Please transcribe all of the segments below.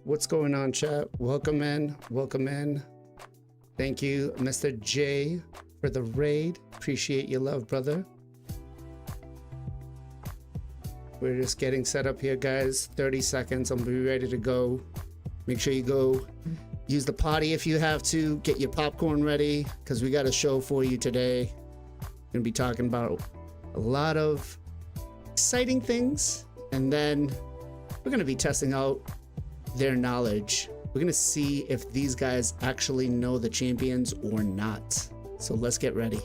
What's going on, chat? Welcome in. Welcome in. Thank you, Mr. J, for the raid. Appreciate your love, brother. We're just getting set up here, guys. 30 seconds. I'm gonna be ready to go. Make sure you go use the potty if you have to. Get your popcorn ready because we got a show for you today. We're gonna be talking about a lot of exciting things, and then we're gonna be testing out their knowledge. We're gonna see if these guys actually know the champions or not. So let's get ready.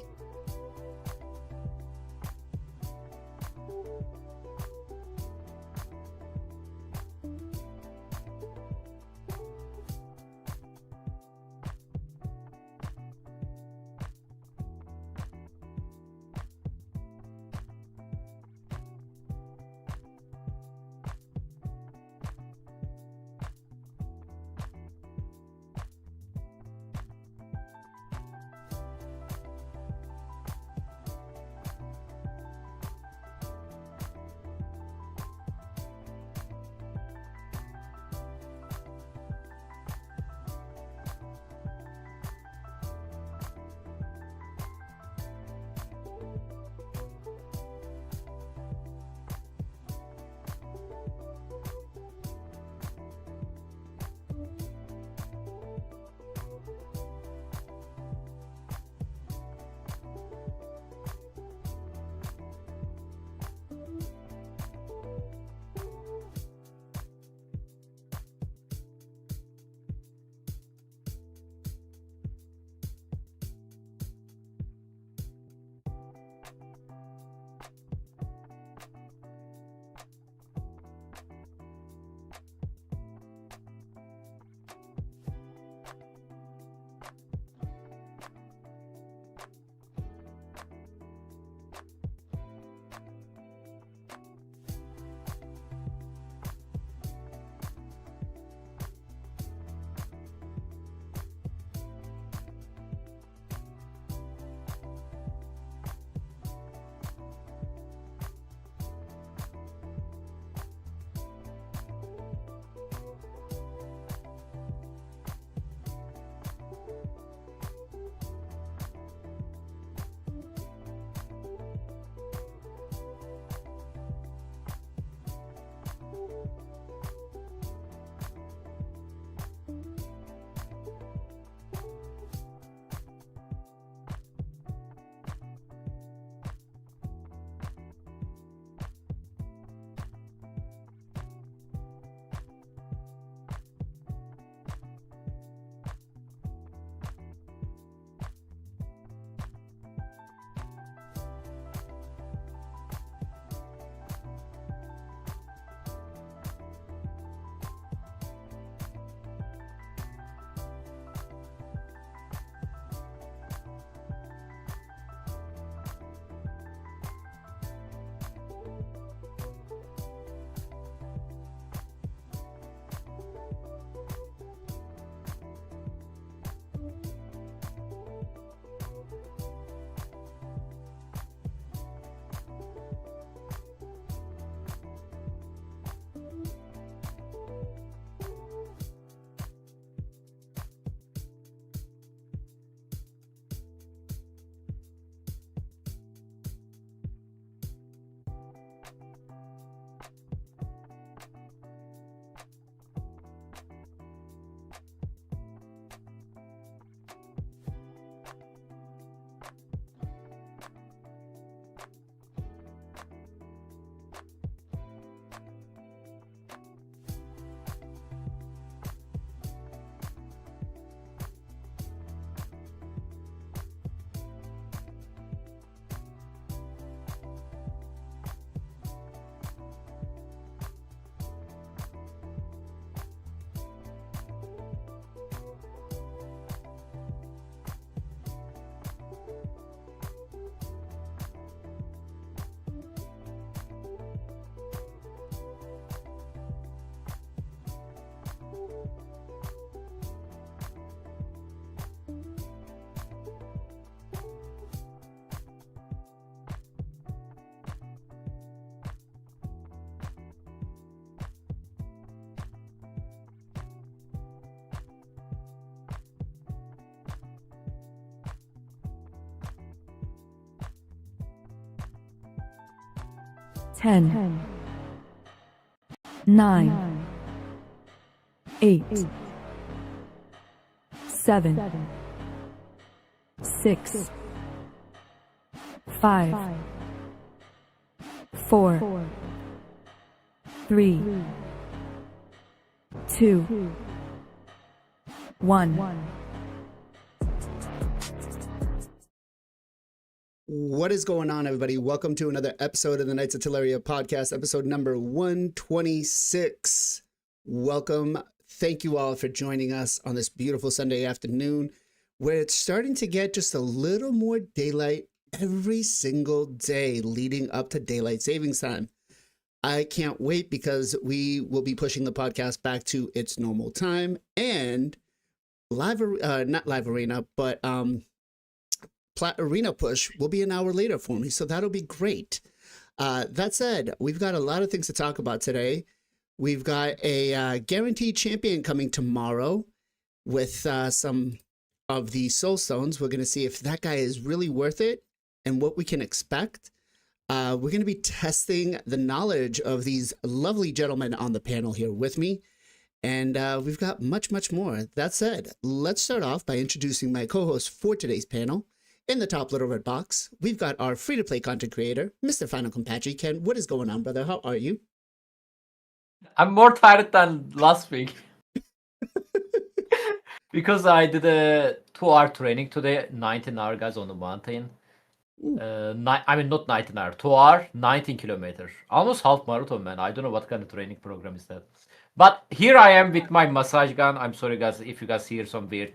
10, 9, 8, 7, 6, 5, 4, 3, 2, 1. What is going on, everybody? Welcome to another episode of the Knights of Teleria podcast, episode number 126. Welcome. Thank you all for joining us on this beautiful Sunday afternoon, where it's starting to get just a little more daylight every single day leading up to daylight savings time. I can't wait because we will be pushing the podcast back to its normal time, and not live arena, but Plat Arena push will be an hour later for me, so that'll be great. That said, we've got a lot of things to talk about today. We've got a guaranteed champion coming tomorrow with some of the soul stones. We're going to see if that guy is really worth it and what we can expect. We're going to be testing the knowledge of these lovely gentlemen on the panel here with me. And we've got much, much more. That said, let's start off by introducing my co-host for today's panel. In the top little red box, we've got our free-to-play content creator, Mr. Final Compachi. Ken, what is going on, brother? How are you? I'm more tired than last week. Because I did a 2-hour training today, 19-hour guys on the mountain. Not 19-hour, 2-hour, 19 kilometers. Almost half marathon, man. I don't know what kind of training program is that. But here I am with my massage gun. I'm sorry, guys, if you guys hear some weird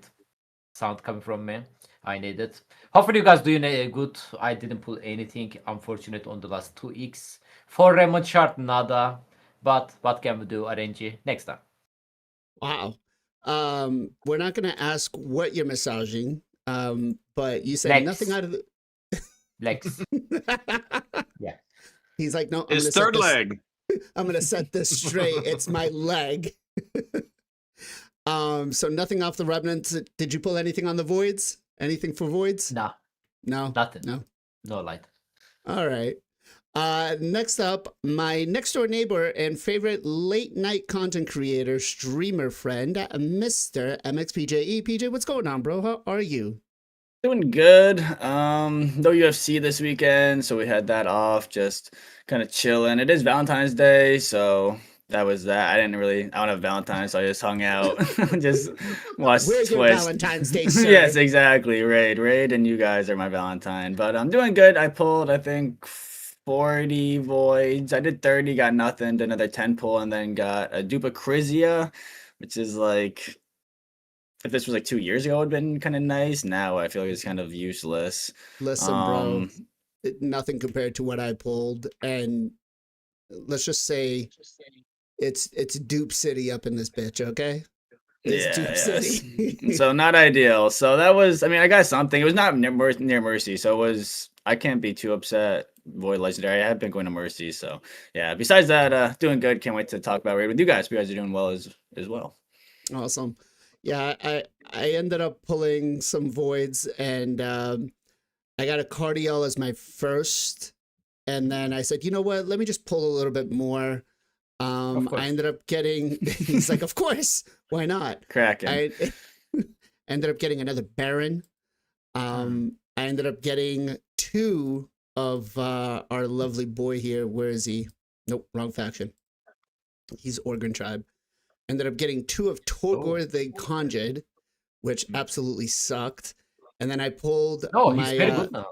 sound coming from me. I need it. Hopefully you guys doing good. I didn't pull anything unfortunate on the last 2x. For Raymond chart, nada. But what can we do, RNG? Next time. Wow. We're not going to ask what you're massaging, but you said Legs. nothing out of the... Legs. Yeah. He's like, no, His third leg. I'm going to set this straight. It's my leg. So nothing off the remnants. Did you pull anything on the voids? Anything for voids? Nah. No. Nothing. No light. All right. Next up, my next door neighbor and favorite late night content creator, streamer friend, Mr. MXPJE. PJ, what's going on, bro? How are you? Doing good. No UFC this weekend, so we had that off, just kind of chilling. It is Valentine's Day, so that was that. I don't have Valentine's, so I just hung out, just watched Where's your Twitch. Valentine's Day, sir? Yes, exactly. Raid, and you guys are my Valentine. But I'm doing good. I pulled, I think, 40 voids. I did 30, got nothing. Did another 10 pull, and then got a Dupacrizia, which is like, if this was like 2 years ago, it would have been kind of nice. Now I feel like it's kind of useless. Listen, bro, nothing compared to what I pulled, and let's just say it's Dupe City up in this bitch, okay? It's Dupe City. So not ideal. So that was, I got something. It was not near Mercy, so it was, I can't be too upset. Void Legendary. I have been going to Mercy, so yeah. Besides that, doing good. Can't wait to talk about Raid with you guys. You guys are doing well as well. Awesome. Yeah, I ended up pulling some voids, and I got a Cardiel as my first, and then I said, you know what? Let me just pull a little bit more. I ended up getting. He's like, of course, why not? Cracking. I ended up getting another Baron. I ended up getting 2 of our lovely boy here. Where is he? Nope, wrong faction. He's Organ Tribe. Ended up getting 2 of Torgor the Conjured, which absolutely sucked. And then I pulled He's very good now.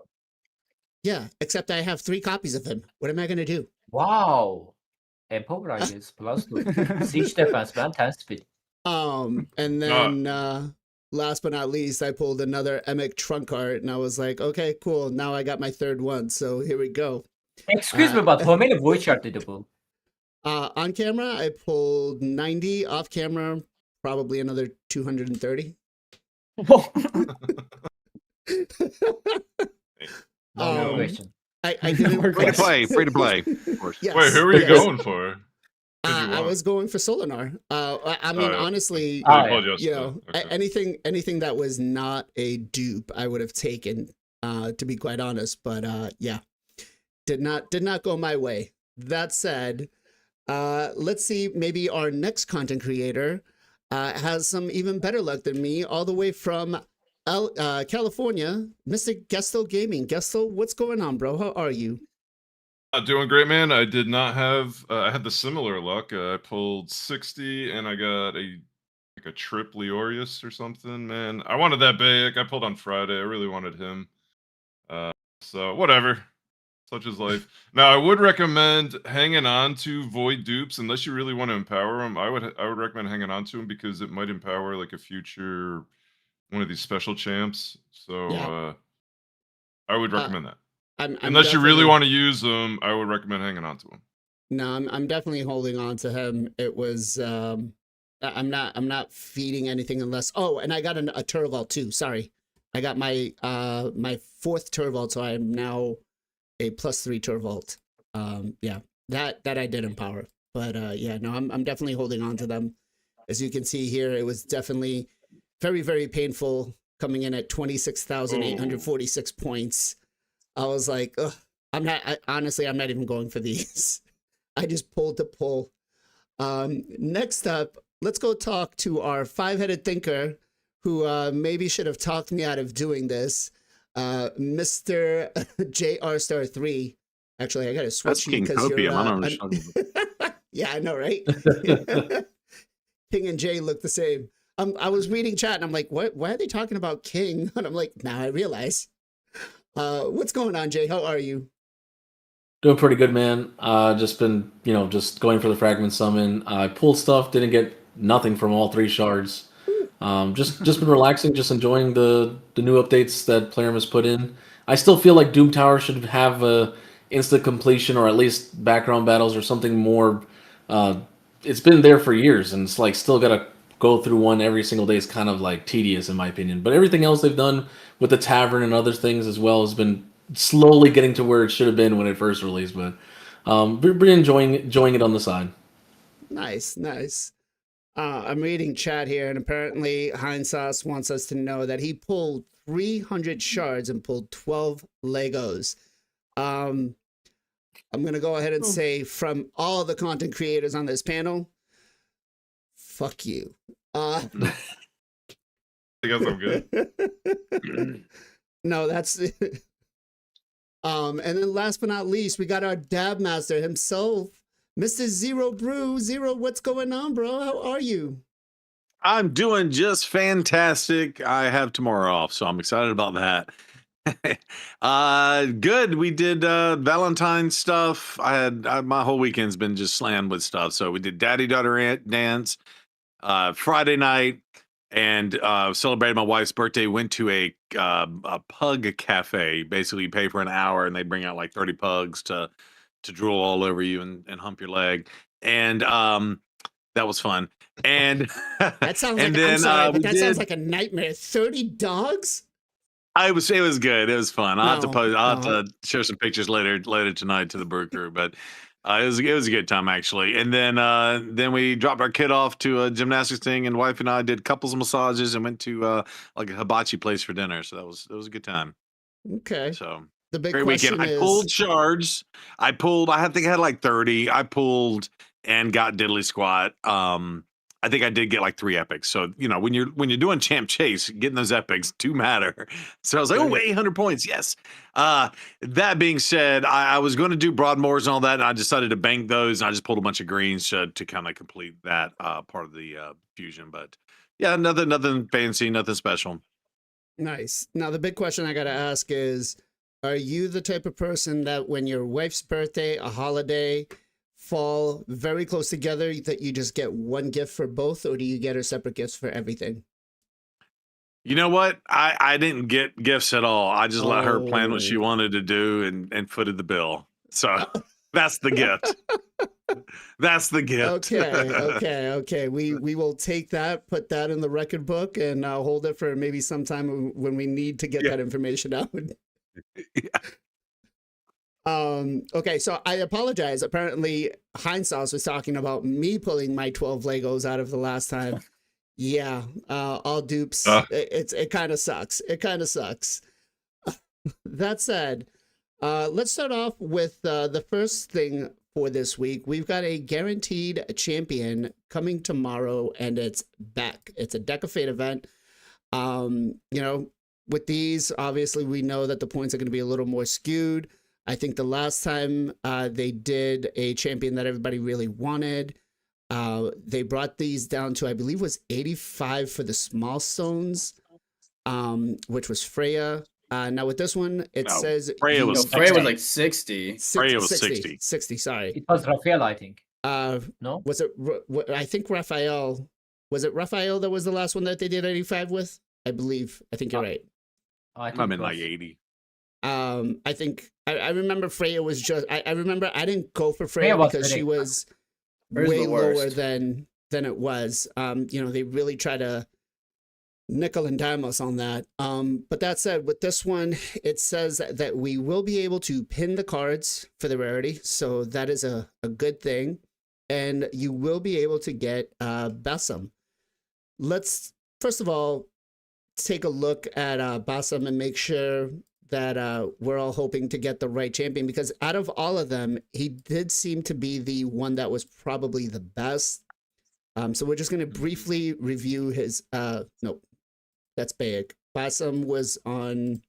Yeah, except I have 3 copies of him. What am I going to do? Wow. Empower, I guess. +2. Siege defense, man. 10 speed. And then last but not least, I pulled another Emic trunk art, and I was like, okay, cool. Now I got my 3rd one, so here we go. Excuse me, but how many void chart did you pull? On camera, I pulled 90. Off camera, probably another 230. No question. I didn't Free to play, of course. Yes, Wait, who are you going for? I was going for Solinar. I mean, honestly, you know, anything that was not a dupe, I would have taken. To be quite honest, but yeah, did not go my way. that said, let's see, maybe our next content creator has some even better luck than me, all the way from California, Mr. Gestel Gaming. Gestel, what's going on, bro? How are you? Doing great, man. I did not have. I had the similar luck. I pulled 60, and I got a trip Leorius or something. Man, I wanted that big. I pulled on Friday. I really wanted him. So whatever. Such is life. Now, I would recommend hanging on to Void dupes unless you really want to empower them. I would recommend hanging on to them because it might empower like a future one of these special champs. So Yeah. I would Uh, recommend that. I'm Unless you really definitely- want to use them, I would recommend hanging on to them. No, I'm definitely holding on to him. It was I'm not feeding anything unless and I got a Turvault too. Sorry. I got my my 4th Turvault, so I am now a +3 Turvault. Yeah. That I did empower. But yeah, no, I'm definitely holding on to them. As you can see here, it was definitely very, very painful coming in at 26,846 points. I was like, ugh, honestly, I'm not even going for these. I just pulled to pull. Next up, let's go talk to our 5-headed thinker who maybe should have talked me out of doing this. Mr. JR Star 3. Actually, I got to switch That's King because you're. Copium. I don't know what you're talking about. Yeah, I know, right? King and Jay look the same. I was reading chat and I'm like, what? Why are they talking about King? And I'm like, now I realize. What's going on, Jay? How are you? Doing pretty good, man. Just been, just going for the fragment summon. I pulled stuff, didn't get nothing from all 3 shards. Just been relaxing, just enjoying the new updates that Plarium has put in. I still feel like Doom Tower should have a instant completion or at least background battles or something more. It's been there for years, and it's like still gotta go through one every single day is kind of like tedious in my opinion. But everything else they've done with the tavern and other things as well has been slowly getting to where it should have been when it first released. But been enjoying it on the side. Nice. I'm reading chat here, and apparently Heinz wants us to know that he pulled 300 shards and pulled 12 Legos. I'm gonna go ahead and say, from all the content creators on this panel, fuck you. I guess I'm good. No, that's and then last but not least, we got our dab master himself, Mr. Zero Brew. Zero, what's going on, bro? How are you? I'm doing just fantastic. I have tomorrow off, so I'm excited about that. Good. We did Valentine stuff. My whole weekend's been just slammed with stuff. So we did Daddy Daughter Dance Friday night, and celebrated my wife's birthday. Went to a pug cafe. Basically, you pay for an hour, and they bring out like 30 pugs to drool all over you and hump your leg. And that was fun. And That sounds and like I'm then, sorry, but we that sounds did- like a nightmare. 30 dogs? it was good. It was fun. I'll have to No, post. I'll have no. to show some pictures later tonight to the brew crew. But it was a good time actually. And then we dropped our kid off to a gymnastics thing, and wife and I did couples massages and went to like a hibachi place for dinner. So that was a good time. Okay. So The big great question weekend. is, I pulled shards. I think I had like 30. I pulled and got diddly squat. I think I did get like 3 epics. So, when you're doing champ chase, getting those epics do matter. So I was like, oh, 800 points. Yes. That being said, I was going to do Broadmoors and all that, and I decided to bank those, and I just pulled a bunch of greens to kind of complete that part of the fusion. But yeah, nothing fancy, nothing special. nice. Now, the big question I got to ask is, are you the type of person that when your wife's birthday, a holiday, fall very close together, that you just get one gift for both, or do you get her separate gifts for everything? You know what? I didn't get gifts at all. I just let her plan what she Oh. wanted to do and footed the bill. So that's the gift. That's the gift. Okay. We will take that, put that in the record book, and hold it for maybe sometime when we need to get Yeah. that information out. Okay, so I apologize. Apparently, Heinz was talking about me pulling my 12 Legos out of the last time. Yeah, all dupes. It kind of sucks. It kind of sucks. That said, let's start off with the first thing for this week. We've got a guaranteed champion coming tomorrow, and it's back. It's a Deck of Fate event. With these, obviously, we know that the points are going to be a little more skewed. I think the last time they did a champion that everybody really wanted, they brought these down to, I believe, was 85 for the small stones, which was Freya. Now with this one, it says Freya was Freya was like 60. Freya was 60. 60, sorry. It was Raphael, I think. No? Was it? I think Raphael. Was it Raphael that was the last one that they did 85 with? I believe. I think you're right. I think I'm it in was. like 80. I think I remember Freya was just. I remember I didn't go for Freya Freya was because she really- was Freya's way the lower worst. than it was. They really try to nickel and dime us on that. But that said, with this one, it says that we will be able to pin the cards for the rarity, so that is a good thing, and you will be able to get Bassam. Let's first of all take a look at Bassam and make sure that we're all hoping to get the right champion, because out of all of them, he did seem to be the one that was probably the best. So we're just going to briefly review his no, that's big. Bassam was on.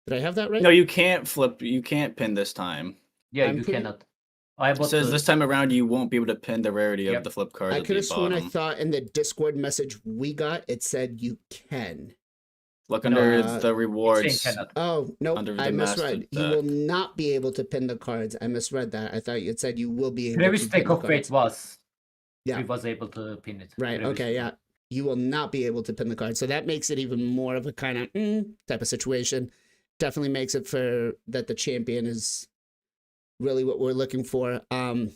Did I have that right? No, you can't flip. You can't pin this time. Yeah, I'm you pretty- cannot. I It bought says the- this time around you won't be able to pin the rarity Yep. of the flip cards I at could the have sworn I bottom. thought in the Discord message we got, it said you can. Look No, under uh, the rewards. saying cannot. Oh, no, Under I the master misread. You deck. will not be able to pin the cards. I misread that. I thought it said you will be able Previous to pin Deck the of Fate cards. was. Yeah. We was able to pin it. Right. previously. Okay. Yeah. You will not be able to pin the card. So that makes it even more of a kind of type of situation. Definitely makes it for that the champion is really what we're looking for. And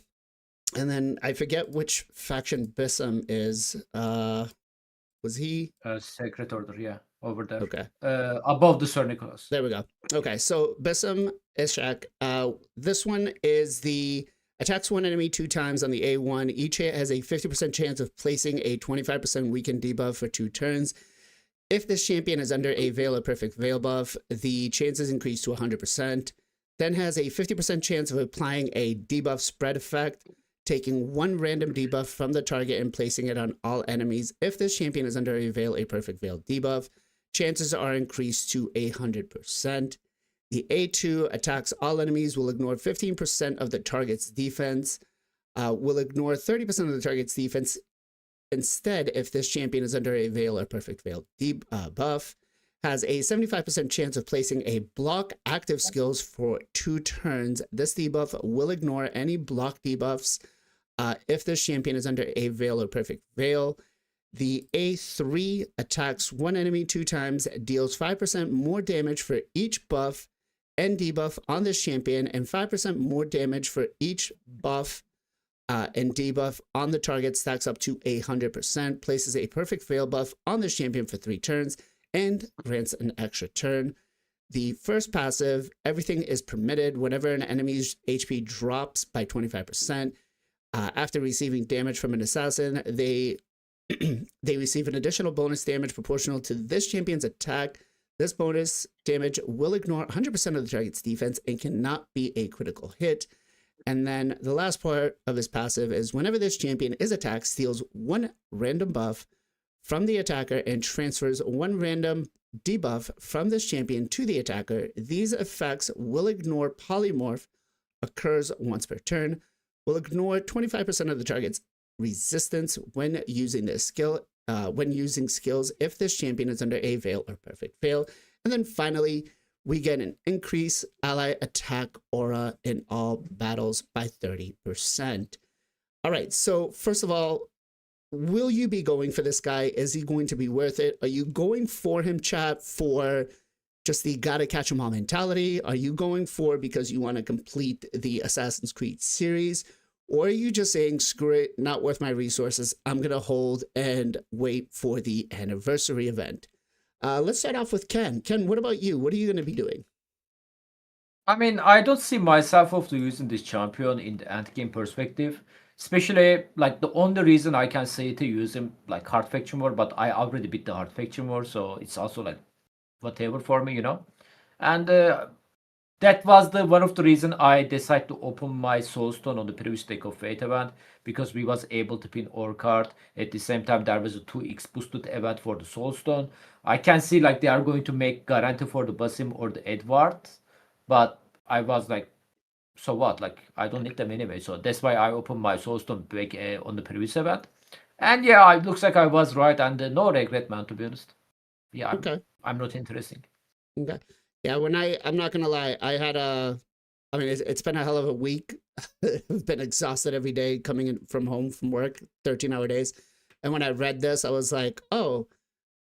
then I forget which faction Bissam is. Was he? Sacred Order, yeah, over there. Okay. Above the Sir Nicholas. There we go. Okay, so Bissam Ishak. This one is the attacks one enemy 2 times on the A1. Each hit has a 50% chance of placing a 25% weakened debuff for 2 turns. If this champion is under a Veil or Perfect Veil buff, the chances increase to 100%. Then has a 50% chance of applying a debuff spread effect, taking 1 random debuff from the target and placing it on all enemies. If this champion is under a Veil, a Perfect Veil debuff, chances are increased to 100%. The A2 attacks all enemies, will ignore 15% of the target's defense, will ignore 30% of the target's defense. Instead, if this champion is under a Veil or Perfect Veil buff, has a 75% chance of placing a block active skills for 2 turns. This debuff will ignore any block debuffs if this champion is under a Veil or Perfect Veil. The A3 attacks 1 enemy 2 times, deals 5% more damage for each buff and debuff on this champion, and 5% more damage for each buff and debuff on the target, stacks up to 100%, places a Perfect Veil buff on this champion for 3 turns, and grants an extra turn. The first passive, everything is permitted whenever an enemy's HP drops by 25%. After receiving damage from an assassin, they receive an additional bonus damage proportional to this champion's attack. This bonus damage will ignore 100% of the target's defense and cannot be a critical hit. And then the last part of his passive is whenever this champion is attacked, steals 1 random buff from the attacker and transfers 1 random debuff from this champion to the attacker. These effects will ignore polymorph, occurs once per turn, will ignore 25% of the target's resistance when using this skill, when using skills if this champion is under a Veil or Perfect Veil. And then finally, we get an increase ally attack aura in all battles by 30%. All right, so first of all, will you be going for this guy? Is he going to be worth it? Are you going for him, chat, for just the gotta catch 'em all mentality? Are you going for because you want to complete the Assassin's Creed series? Or are you just saying, screw it, not worth my resources, I'm going to hold and wait for the anniversary event? Let's start off with Ken. Ken, what about you? What are you going to be doing? I mean, I don't see myself of using this champion in the end game perspective. Especially, like, the only reason I can say to use him, like, Hard Faction War, but I already beat the Hard Faction War, so it's also, like, whatever for me, you know? And that was the one of the reason I decided to open my Soulstone on the previous deck of Fate event, because we was able to pin our card. At the same time, there was a 2x boosted event for the Soulstone. I can see like they are going to make guarantee for the Basim or the Edward, but I was like, so what? Like, I don't need them anyway. So that's why I opened my Soulstone back on the previous event. And yeah, it looks like I was right, and no regret, man, to be honest. Yeah, Okay. I'm not interesting. Okay. Yeah, I'm not gonna lie, I mean, it's been a hell of a week. I've been exhausted every day coming in from home from work, 13-hour days. And when I read this, I was like, oh,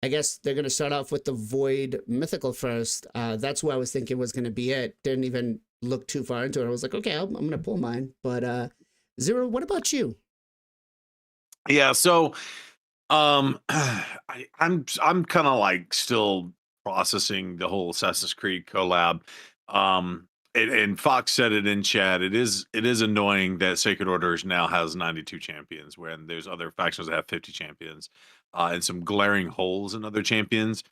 I guess they're gonna start off with the Void Mythical first. That's what I was thinking was gonna be it. Didn't even look too far into it. I was like, okay, I'm gonna pull mine. But Zero, what about you? Yeah, so I'm kind of like still processing the whole Assassin's Creed collab. And Fox said it in chat. It is annoying that Sacred Orders now has 92 champions when there's other factions that have 50 champions, and some glaring holes in other champions.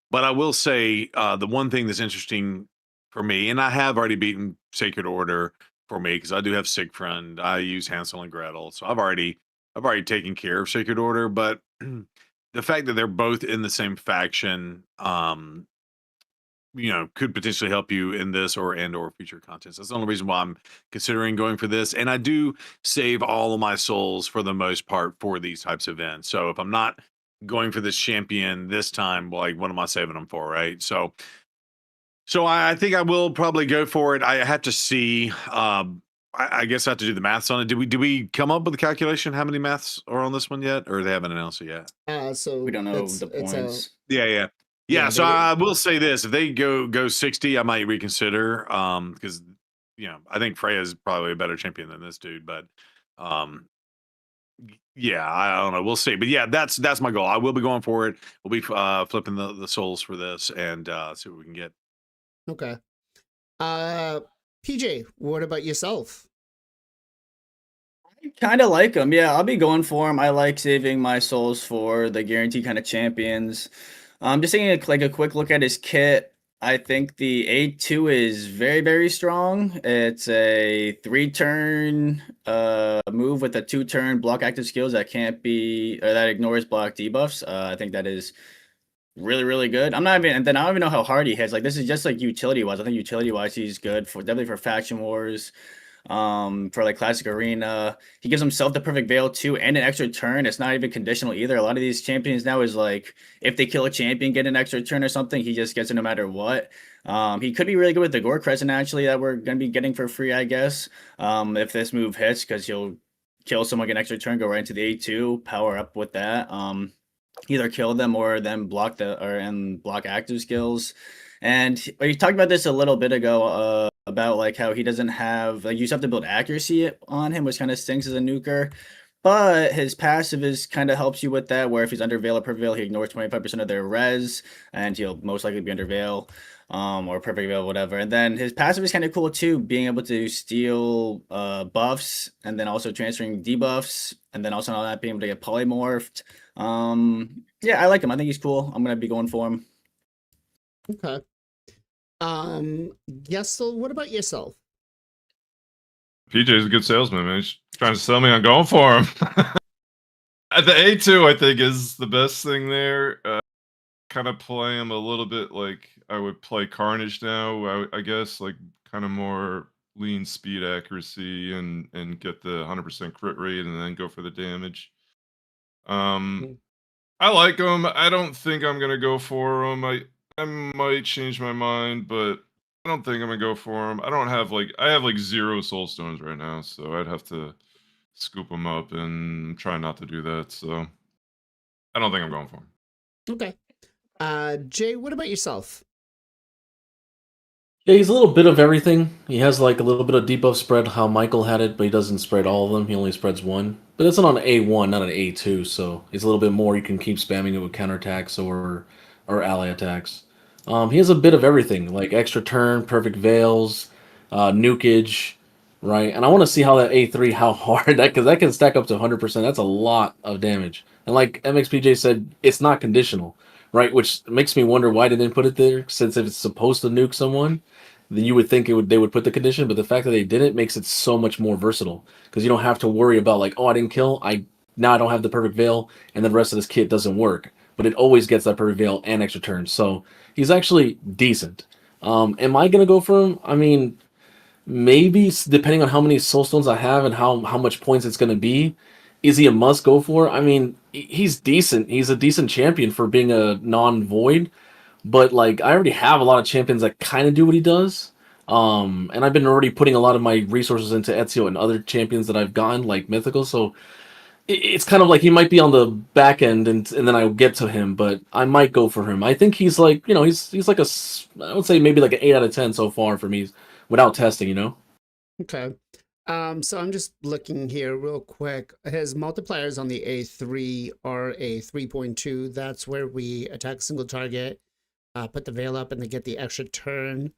But I will say, the one thing that's interesting for me, and I have already beaten Sacred Order for me because I do have Sigfriend. I use Hansel and Gretel, so I've already taken care of Sacred Order. But the fact that they're both in the same faction, could potentially help you in this or future contests. That's the only reason why I'm considering going for this. And I do save all of my souls for the most part for these types of events. So if I'm not going for this champion this time, like what am I saving them for, right? So I think I will probably go for it. I have to see. I guess I have to do the maths on it. Did we come up with a calculation? How many maths are on this one yet, or they haven't announced it yet? So We don't know it's the it's points. Yeah, yeah. Yeah, Yeah, they so didn't- I will say this: if they go 60, I might reconsider. Because I think Freya is probably a better champion than this dude. But um, yeah, I don't know. We'll see. But yeah, that's my goal. I will be going for it. We'll be flipping the souls for this and see what we can get. okay. PJ, what about yourself? Kind of like them. Yeah, I'll be going for them. I like saving my souls for the guaranteed kind of champions. Just taking like a quick look at his kit. I think the A2 is very, very strong. It's a 3-turn move with a 2-turn block active skills that can't be or that ignores block debuffs. I think that is really, really good. I'm not even, and then I don't even know how hard he hits. Like this is just like utility wise. I think utility wise he's good for definitely for faction wars. For like classic arena, he gives himself the perfect veil too, and an extra turn. It's not even conditional either. A lot of these champions now is like if they kill a champion, get an extra turn or something. He just gets it no matter what. He could be really good with the Gore Crescent actually that we're gonna be getting for free, I guess. If this move hits, because he'll kill someone, get an extra turn, go right into the A2, power up with that. Either kill them or then block and block active skills. And we talked about this a little bit ago about like how he doesn't have like you just have to build accuracy on him, which kind of stinks as a nuker. But his passive is kind of helps you with that, where if he's under veil or perfect veil, he ignores 25% of their res, and he'll most likely be under veil, or perfect veil, whatever. And then his passive is kind of cool too, being able to steal buffs and then also transferring debuffs, and then also not being able to get polymorphed. Yeah, I like him. I think he's cool. I'm gonna be going for him. Okay. Yes, so what about yourself? PJ's a good salesman, man. He's trying to sell me on going for him. The A2, I think, is the best thing there. Kind of play him a little bit like I would play Carnage now. I guess like kind of more lean speed accuracy and get the 100% crit rate and then go for the damage. I like him. I don't think I'm gonna go for him. I might change my mind, but I don't think I'm gonna go for him. I have like 0 soul stones right now, so I'd have to scoop them up and try not to do that. So I don't think I'm going for him. Okay. Jay, what about yourself? Yeah, he's a little bit of everything. He has like a little bit of debuff spread, how Michael had it, but he doesn't spread all of them. He only spreads one. But it's on an A1, not an A2, so it's a little bit more. You can keep spamming it with counterattacks or ally attacks. He has a bit of everything, like extra turn, perfect veils, nukage, right? And I want to see how that A3, how hard that, because that can stack up to 100%. That's a lot of damage. And like MXPJ said, it's not conditional, right? Which makes me wonder why they didn't put it there, since if it's supposed to nuke someone, then you would think they would put the condition, but the fact that they didn't makes it so much more versatile because you don't have to worry about like, oh, I didn't kill, I don't have the perfect veil, and the rest of this kit doesn't work. But it always gets that perfect veil and extra turns, so he's actually decent. Am I gonna go for him? I mean, maybe depending on how many soul stones I have and how much points it's gonna be. Is he a must go for? I mean, he's decent. He's a decent champion for being a non void, but like I already have a lot of champions that kind of do what he does. And I've been already putting a lot of my resources into Ezio and other champions that I've gotten, like mythical. So it's kind of like he might be on the back end, and then I'll get to him. But I might go for him. I think he's like, he's like I would say maybe like an 8 out of 10 so far for me, without testing. Okay. So I'm just looking here real quick. His multipliers on the A3 are a 3.2. That's where we attack a single target, put the veil up, and then get the extra turn.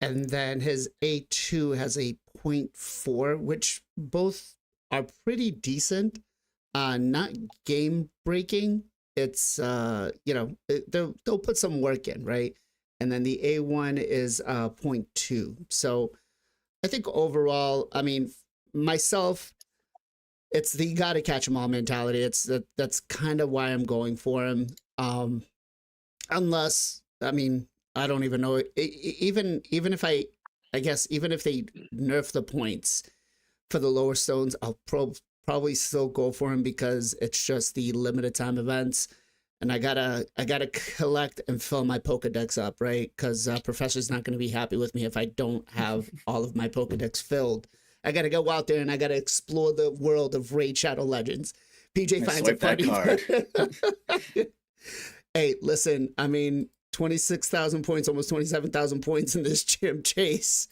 And then his A2 has a 0.4, which both are pretty decent. Not game breaking. It's they'll put some work in, right? And then the A1 is 0.2. So I think overall, I mean, myself, it's the gotta catch 'em all mentality. That's kind of why I'm going for him. Unless, I mean, I don't even know. Even if I guess even if they nerf the points for the lower stones, I'll probably still go for him because it's just the limited time events. And I gotta collect and fill my Pokedex up, right? Because Professor's not gonna be happy with me if I don't have all of my Pokedex filled. I gotta go out there and I gotta explore the world of Raid Shadow Legends. PJ finds a Swipe that funny. Hey, listen, I mean, 26,000 points, almost 27,000 points in this gym chase.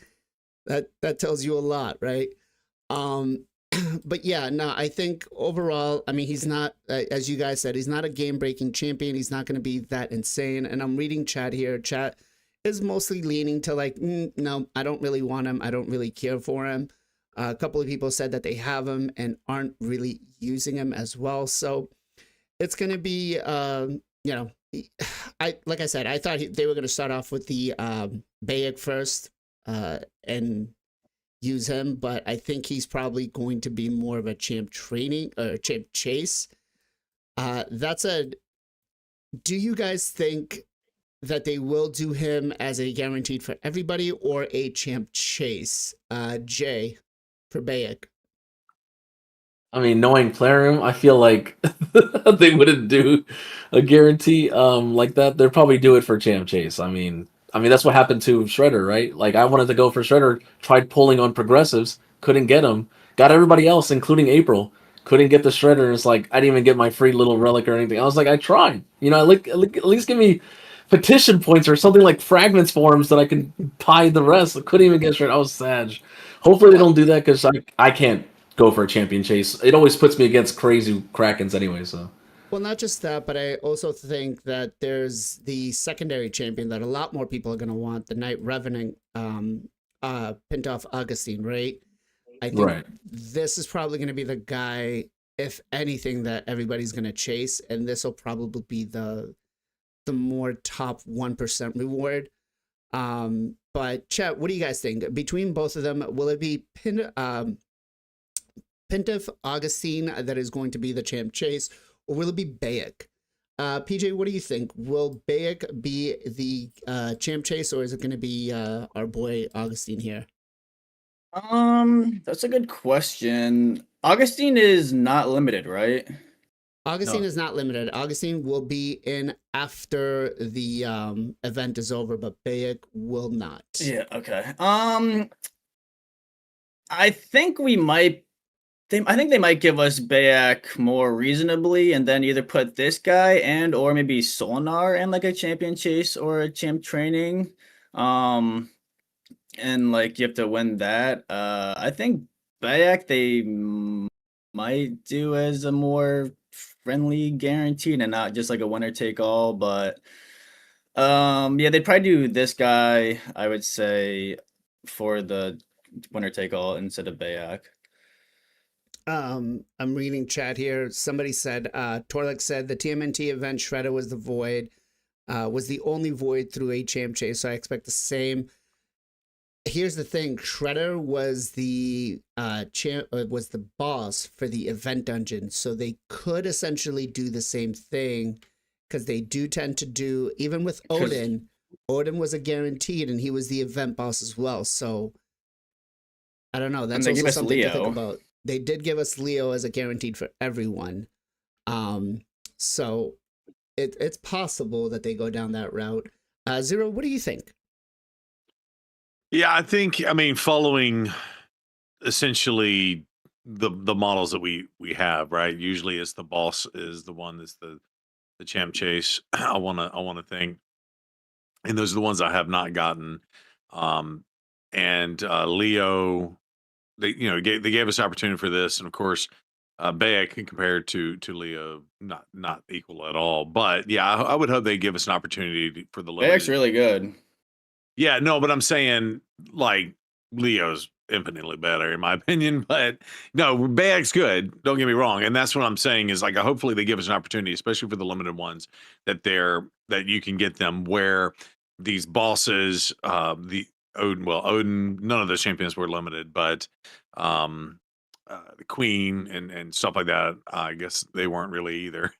That tells you a lot, right? But yeah, no, I think overall, I mean, he's not, as you guys said, he's not a game-breaking champion. He's not going to be that insane. And I'm reading chat here. Chat is mostly leaning to like, no, I don't really want him. I don't really care for him. A couple of people said that they have him and aren't really using him as well. So it's going to be, like I said, I thought they were going to start off with the Bayek first and use him, but I think he's probably going to be more of a champ training or champ chase. Do you guys think that they will do him as a guaranteed for everybody or a champ chase? Jay, for Bayek. I mean, knowing Plarium, I feel like they wouldn't do a guarantee like that. They'll probably do it for Champ Chase. I mean that's what happened to Shredder, right? Like I wanted to go for Shredder, tried pulling on progressives, couldn't get him. Got everybody else, including April, couldn't get the Shredder. And it's like I didn't even get my free little relic or anything. I was like, I tried. At least give me petition points or something like fragments forms that I can pie the rest. I couldn't even get Shredder. I was sad. Hopefully they don't do that because I can't go for a champion chase. It always puts me against crazy Krakens anyway, so. Well, not just that, but I also think that there's the secondary champion that a lot more people are going to want, the Knight Revenant, Pintoff Augustine, right? I think this is probably going to be the guy, if anything, that everybody's going to chase, and this will probably be the more top 1% reward. But chat, what do you guys think? Between both of them, will it be Pintoff Augustine that is going to be the champ chase, or will it be Bayek? PJ, what do you think? Will Bayek be the champ chase, or is it going to be our boy Augustine here? That's a good question. Augustine is not limited, right? Augustine is not limited. Augustine will be in after the event is over, but Bayek will not. Yeah, okay. I think we might I think they might give us Bayak more reasonably and then either put this guy and or maybe Solnar in like a champion chase or a champ training. And like you have to win that. I think Bayak they might do as a more friendly guaranteed and not just like a winner take all, but yeah, they'd probably do this guy, I would say, for the winner take all instead of Bayak. I'm reading chat here. Somebody said, Torlek said the TMNT event Shredder was the void, was the only void through a champ chase. So I expect the same. here's the thing: Shredder was the was the boss for the event dungeon, so they could essentially do the same thing because they do tend to do even with 'Cause- Odin. Odin was a guaranteed, and he was the event boss as well. So I don't know. That's they gave also us something to think Leo. about. They did give us Leo as a guaranteed for everyone. So it's possible that they go down that route. Zero, what do you think? Yeah, I mean, following essentially the models that we have, right? Usually, it's the boss is the one that's the champ chase. I wanna think, and those are the ones I have not gotten. Um, and Leo, they gave us opportunity for this, and of course, Bayek can compare to Leo, not equal at all. But yeah, I would hope they give us an opportunity for the Bayek's limited. really good. Yeah, no, but I'm saying like Leo's infinitely better in my opinion. But no, Bayek's good. Don't get me wrong, and that's what I'm saying is like hopefully they give us an opportunity, especially for the limited ones, that you can get them where these bosses, the Odin, none of those champions were limited, but um, the Queen and stuff like that, I guess they weren't really either.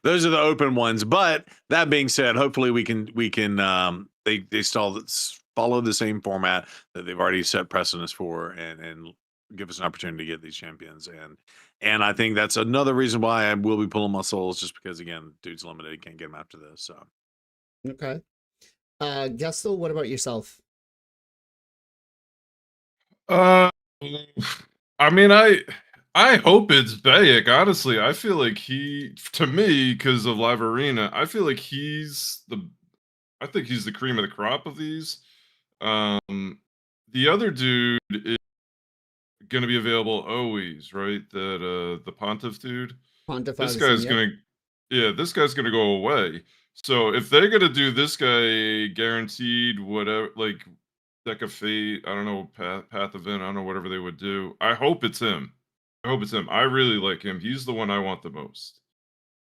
Those are the open ones. But that being said, hopefully we can they still follow the same format that they've already set precedence for and give us an opportunity to get these champions and I think that's another reason why I will be pulling my souls just because again dude's limited, can't get him after this. So Okay. Gestel, what about yourself? Uh, I mean, I hope it's Bayek. Honestly, I feel like to me, because of Live Arena, I feel like I think he's the cream of the crop of these. The other dude is going to be available always, right? The Pontiff dude. Pontiff This Augustine, guy's yep. gonna, yeah, this guy's gonna go away. So if they're gonna do this guy guaranteed whatever, like Deck of Fate, I don't know, Path of Event, I don't know, whatever they would do. I hope it's him. I hope it's him. I really like him. He's the one I want the most.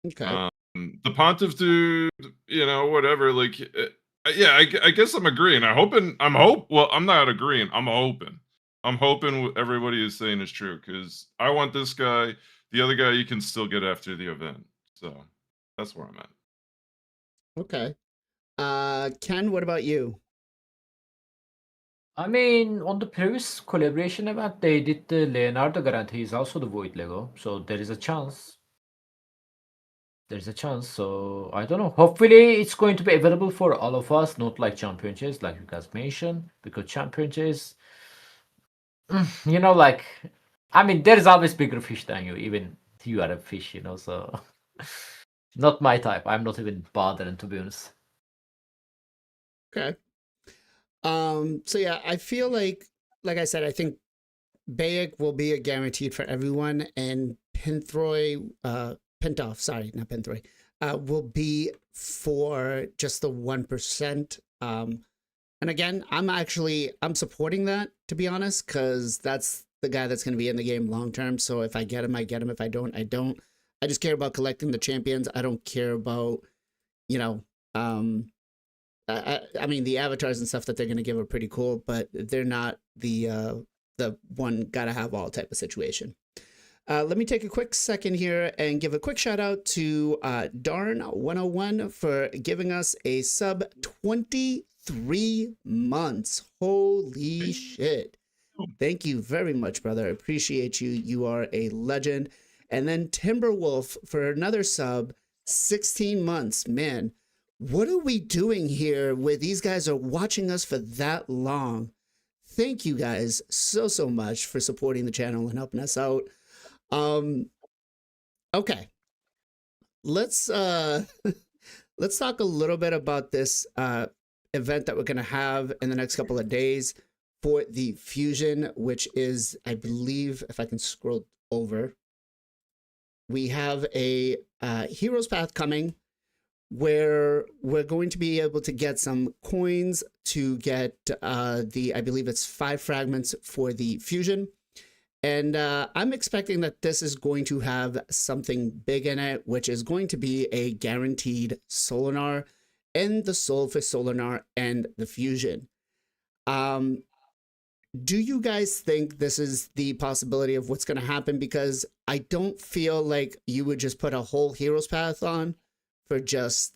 Okay. The Pontiff dude, whatever. Like, yeah, I guess I'm agreeing. Well, I'm not agreeing. I'm hoping. I'm hoping what everybody is saying is true because I want this guy. The other guy you can still get after the event. So that's where I'm at. Okay. Ken, what about you? I mean, on the previous collaboration event, they did the Leonardo guarantee is also the Void Lego, so there is a chance. There's a chance, so I don't know. Hopefully, it's going to be available for all of us, not like champion chase, like you guys mentioned, because champion chase, like, I mean, there is always bigger fish than you, even if you are a fish, so not my type. I'm not even bothering, to be honest. Okay. So yeah, I feel like I said, I think Bayek will be a guaranteed for everyone, and Pintoff, sorry, not Pinthroy, will be for just the 1%. And again, I'm supporting that, to be honest, because that's the guy that's going to be in the game long term. So if I get him, I get him. If I don't, I don't. I just care about collecting the champions. I don't care about, you know, I mean, the avatars and stuff that they're going to give are pretty cool, but they're not the one gotta have all type of situation. Let me take a quick second here and give a quick shout out to Darn101 for giving us a sub 23 months. Holy shit. Thank you very much, brother. I appreciate you. You are a legend. And then Timberwolf for another sub, 16 months. Man, what are we doing here where these guys are watching us for that long? Thank you guys so much for supporting the channel and helping us out. Okay. Let's let's talk a little bit about this event that we're going to have in the next couple of days for the fusion, which is, I believe, if I can scroll over, we have a Heroes Path coming where we're going to be able to get some coins to get I believe it's 5 fragments for the fusion. And I'm expecting that this is going to have something big in it, which is going to be a guaranteed Solinar and the Soul for Solinar and the fusion. do you guys think this is the possibility of what's going to happen? Because I don't feel like you would just put a whole hero's path on for just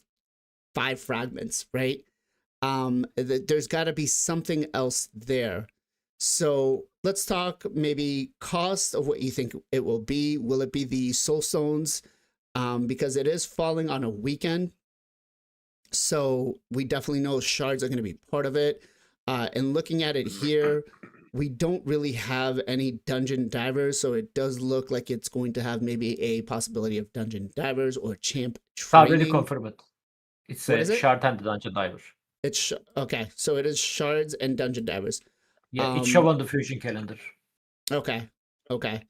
5 fragments, right? There's got to be something else there. So let's talk maybe cost of what you think it will be. Will it be the soul stones? Because it is falling on a weekend. So we definitely know shards are going to be part of it. And looking at it here, we don't really have any dungeon divers. So it does look like it's going to have maybe a possibility of dungeon divers or champ Already training. confirmed. It's What a is it? shard and dungeon diver. It's okay. So it is shards and dungeon divers. Yeah, it's shown on the fusion calendar. Okay. Okay.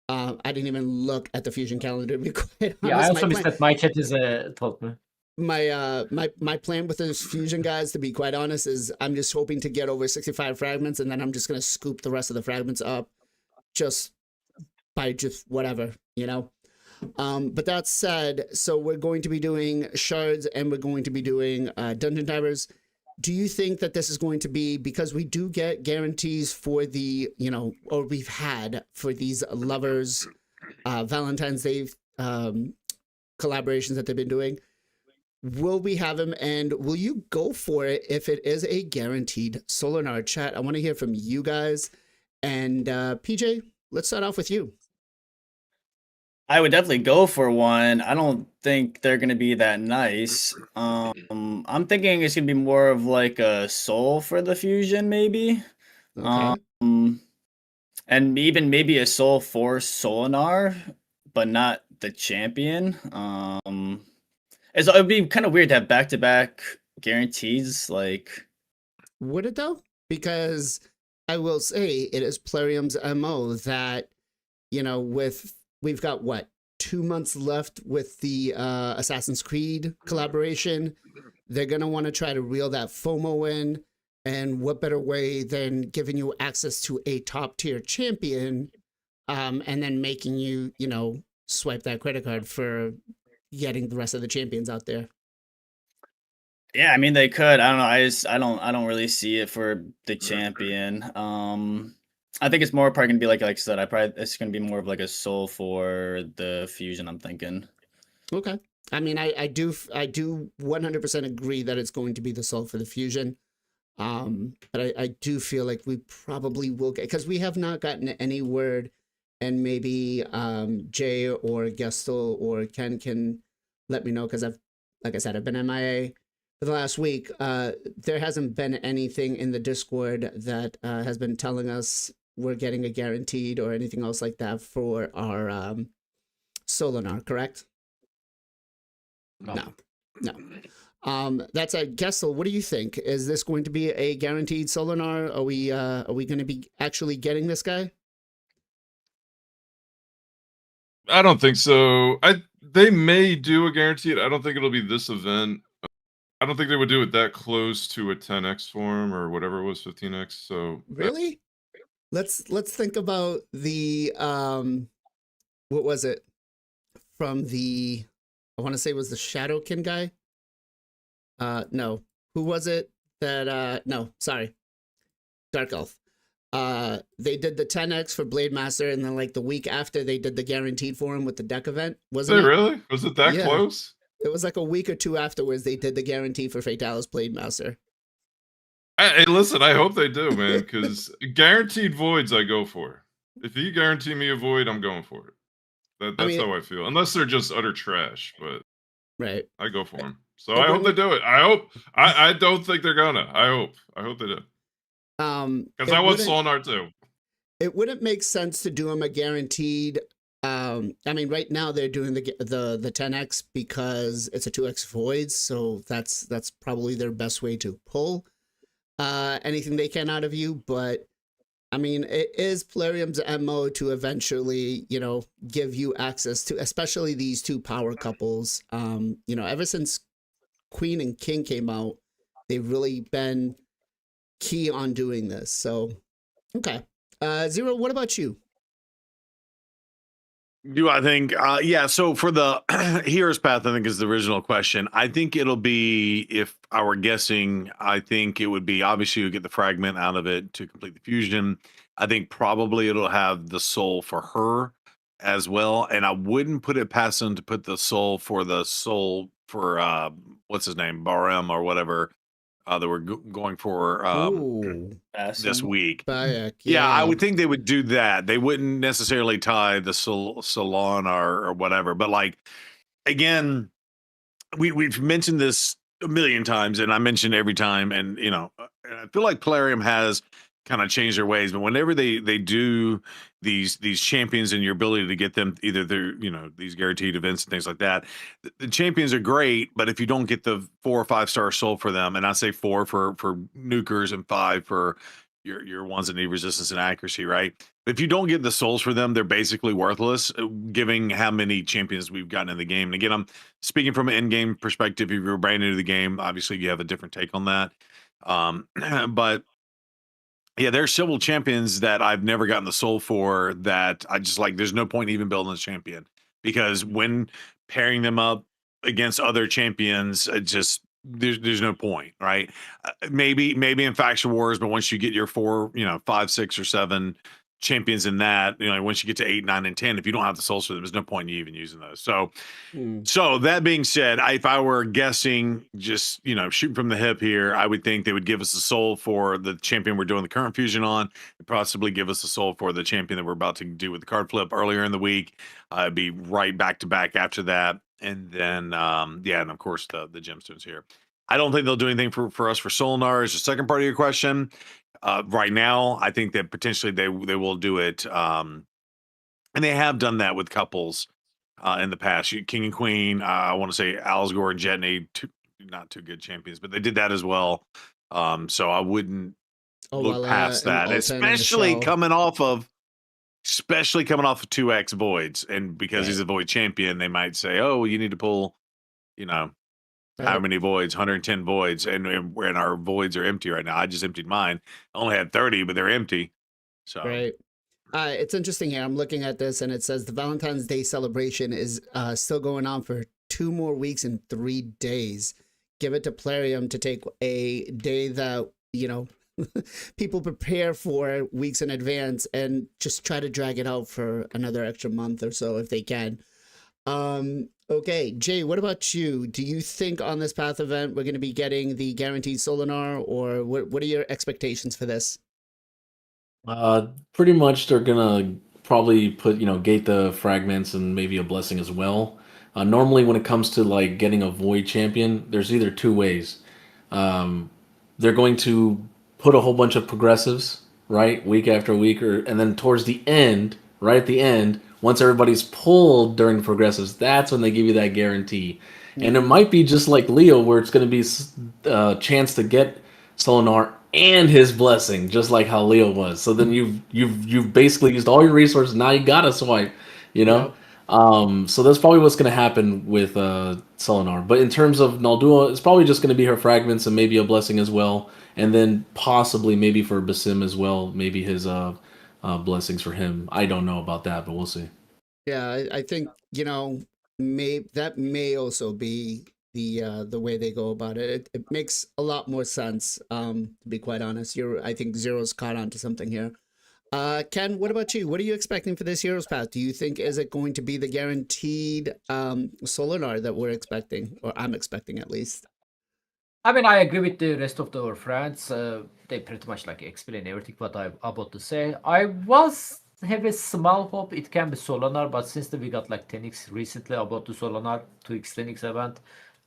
I didn't even look at the fusion calendar to be quite honest. Yeah, I also my missed plan, that my chat is told me. my plan with those fusion guys, to be quite honest, is I'm just hoping to get over 65 fragments, and then I'm just gonna scoop the rest of the fragments up just by just whatever, you know. But that said, so we're going to be doing shards and we're going to be doing dungeon divers. Do you think that this is going to be, because we do get guarantees for the, you know, or we've had for these lovers Valentine's Day collaborations that they've been doing, will we have them, and will you go for it if it is a guaranteed Solinar? Chat, I want to hear from you guys. And PJ, let's start off with you. I would definitely go for one. I don't think they're gonna be that nice. I'm thinking it's gonna be more of like a soul for the fusion, maybe. Okay. And even maybe a soul for Solinar, but not the champion. It'd be kind of weird to have back-to-back guarantees. Like, Would it though? Because I will say it is Plarium's MO that, you know, we've got what, 2 months left with the Assassin's Creed collaboration. They're gonna want to try to reel that FOMO in, and what better way than giving you access to a top tier champion, and then making you, you know, swipe that credit card for getting the rest of the champions out there. yeah, I mean they could. I don't know. I don't really see it for the champion. I think it's more probably gonna be like I said. It's gonna be more of like a soul for the fusion. I'm thinking. Okay. I mean, I do 100% agree that it's going to be the soul for the fusion. But I do feel like we probably will get, because we have not gotten any word, and maybe Jay or Gestel or Ken can let me know, because like I said, I've been MIA for the last week. There hasn't been anything in the Discord that has been telling us we're getting a guaranteed or anything else like that for our Solinar, correct? No. That's a Gestel. What do you think? Is this going to be a guaranteed Solinar? Are we going to be actually getting this guy? I don't think so. They may do a guaranteed. I don't think it'll be this event. I don't think they would do it that close to a 10x form or whatever it was, 15x. So really, let's think about the what was it from the, I want to say it was the Shadowkin guy. No, who was it that no, sorry, Dark Elf. They did the 10x for Blade Master, and then like the week after they did the guaranteed for him with the deck event. Wasn't it? Really? Was it that Yeah. close? It was like a week or two afterwards they did the guarantee for Fatalis Blade Master. Hey, listen, I hope they do, man, because guaranteed voids I go for. If you guarantee me a void, I'm going for it. That's how I feel. Unless they're just utter trash, but right, I go for them. So I hope they do it. I don't think they're gonna. I hope they do. Because I want Solinar too. It wouldn't make sense to do them a guaranteed. I mean, right now they're doing the 10x because it's a 2x voids, so that's probably their best way to pull anything they can out of you. But I mean, it is Plarium's MO to eventually, you know, give you access to, especially these two power couples. You know, ever since Queen and King came out, they've really been key on doing this. So, okay. Zero, what about you? Do I think? Yeah. So for the Hero's Path, I think is the original question. I think it'll be, if I were guessing, I think it would be, obviously you get the fragment out of it to complete the fusion. I think probably it'll have the soul for her as well, and I wouldn't put it past them to put the soul for what's his name, Barem or whatever, that we're going for Ooh, this Awesome. week. Bayek, Yeah, I yeah. would think they would do that. They wouldn't necessarily tie the salon or whatever. But like, again, we've mentioned this a million times, and I mention every time. And and I feel like Plarium has kind of changed their ways. But whenever they do these champions and your ability to get them either through these guaranteed events and things like that, the champions are great. But if you don't get the 4 or 5 star soul for them, and I say 4 for nukers and 5 for your ones that need resistance and accuracy, right? If you don't get the souls for them, they're basically worthless, given how many champions we've gotten in the game. And again, I'm speaking from an in-game perspective. If you're brand new to the game, obviously you have a different take on that. But yeah, there's several champions that I've never gotten the soul for that I just like. There's no point even building a champion, because when pairing them up against other champions, it just there's no point, right? Maybe in faction wars, but once you get your 4, 5, 6, or 7 champions in that, once you get to 8, 9, and 10, if you don't have the souls for them, there's no point in you even using those. So that being said, if I were guessing, just shooting from the hip here, I would think they would give us a soul for the champion we're doing the current fusion on, and possibly give us a soul for the champion that we're about to do with the card flip earlier in the week. It'd be right back to back after that, and then and of course the gemstones here. I don't think they'll do anything for us for Solinar. Is the second part of your question. Right now, I think that potentially they will do it, and they have done that with couples in the past. King and Queen, I want to say Alsgore and Jetney, not too good champions, but they did that as well. So I wouldn't look past and that, Altan and especially Michelle. coming off of 2X voids, and because he's Right. a void champion, they might say, "Oh, you need to pull, how Right. many voids? 110 voids, and our voids are empty right now. I just emptied mine. I only had 30, but they're empty. So Right. It's interesting here. I'm looking at this, and it says the Valentine's Day celebration is still going on for 2 more weeks and 3 days. Give it to Plarium to take a day that, people prepare for weeks in advance, and just try to drag it out for another extra month or so if they can. Okay, Jay, what about you? Do you think on this Path event we're going to be getting the guaranteed Solinar, or what are your expectations for this? Pretty much they're gonna probably put, gate the fragments and maybe a blessing as well. Normally when it comes to like getting a void champion, there's either 2 ways. Um, they're going to put a whole bunch of progressives, right, week after week, and then towards the end, right at the end, once everybody's pulled during the progressives, that's when they give you that guarantee. And it might be just like Leo, where it's going to be a chance to get Solinar and his blessing, just like how Leo was. So then you've basically used all your resources. Now you gotta swipe, you know. So that's probably what's gonna happen with Solinar. But in terms of Naldua, it's probably just gonna be her fragments and maybe a blessing as well, and then possibly maybe for Basim as well, maybe his blessings for him. I don't know about that, but we'll see. Yeah, I think may also be the way they go about it. It makes a lot more sense. To be quite honest, I think Zero's caught on to something here. Ken, what about you? What are you expecting for this Heroes Path? Do you think is it going to be the guaranteed Solinar that we're expecting, or I'm expecting at least? I mean, I agree with the rest of our friends. They pretty much like explain everything what I'm about to say. I was have a small hope it can be Solinar, but since we got like 10x recently about the Solinar 2x 10x event,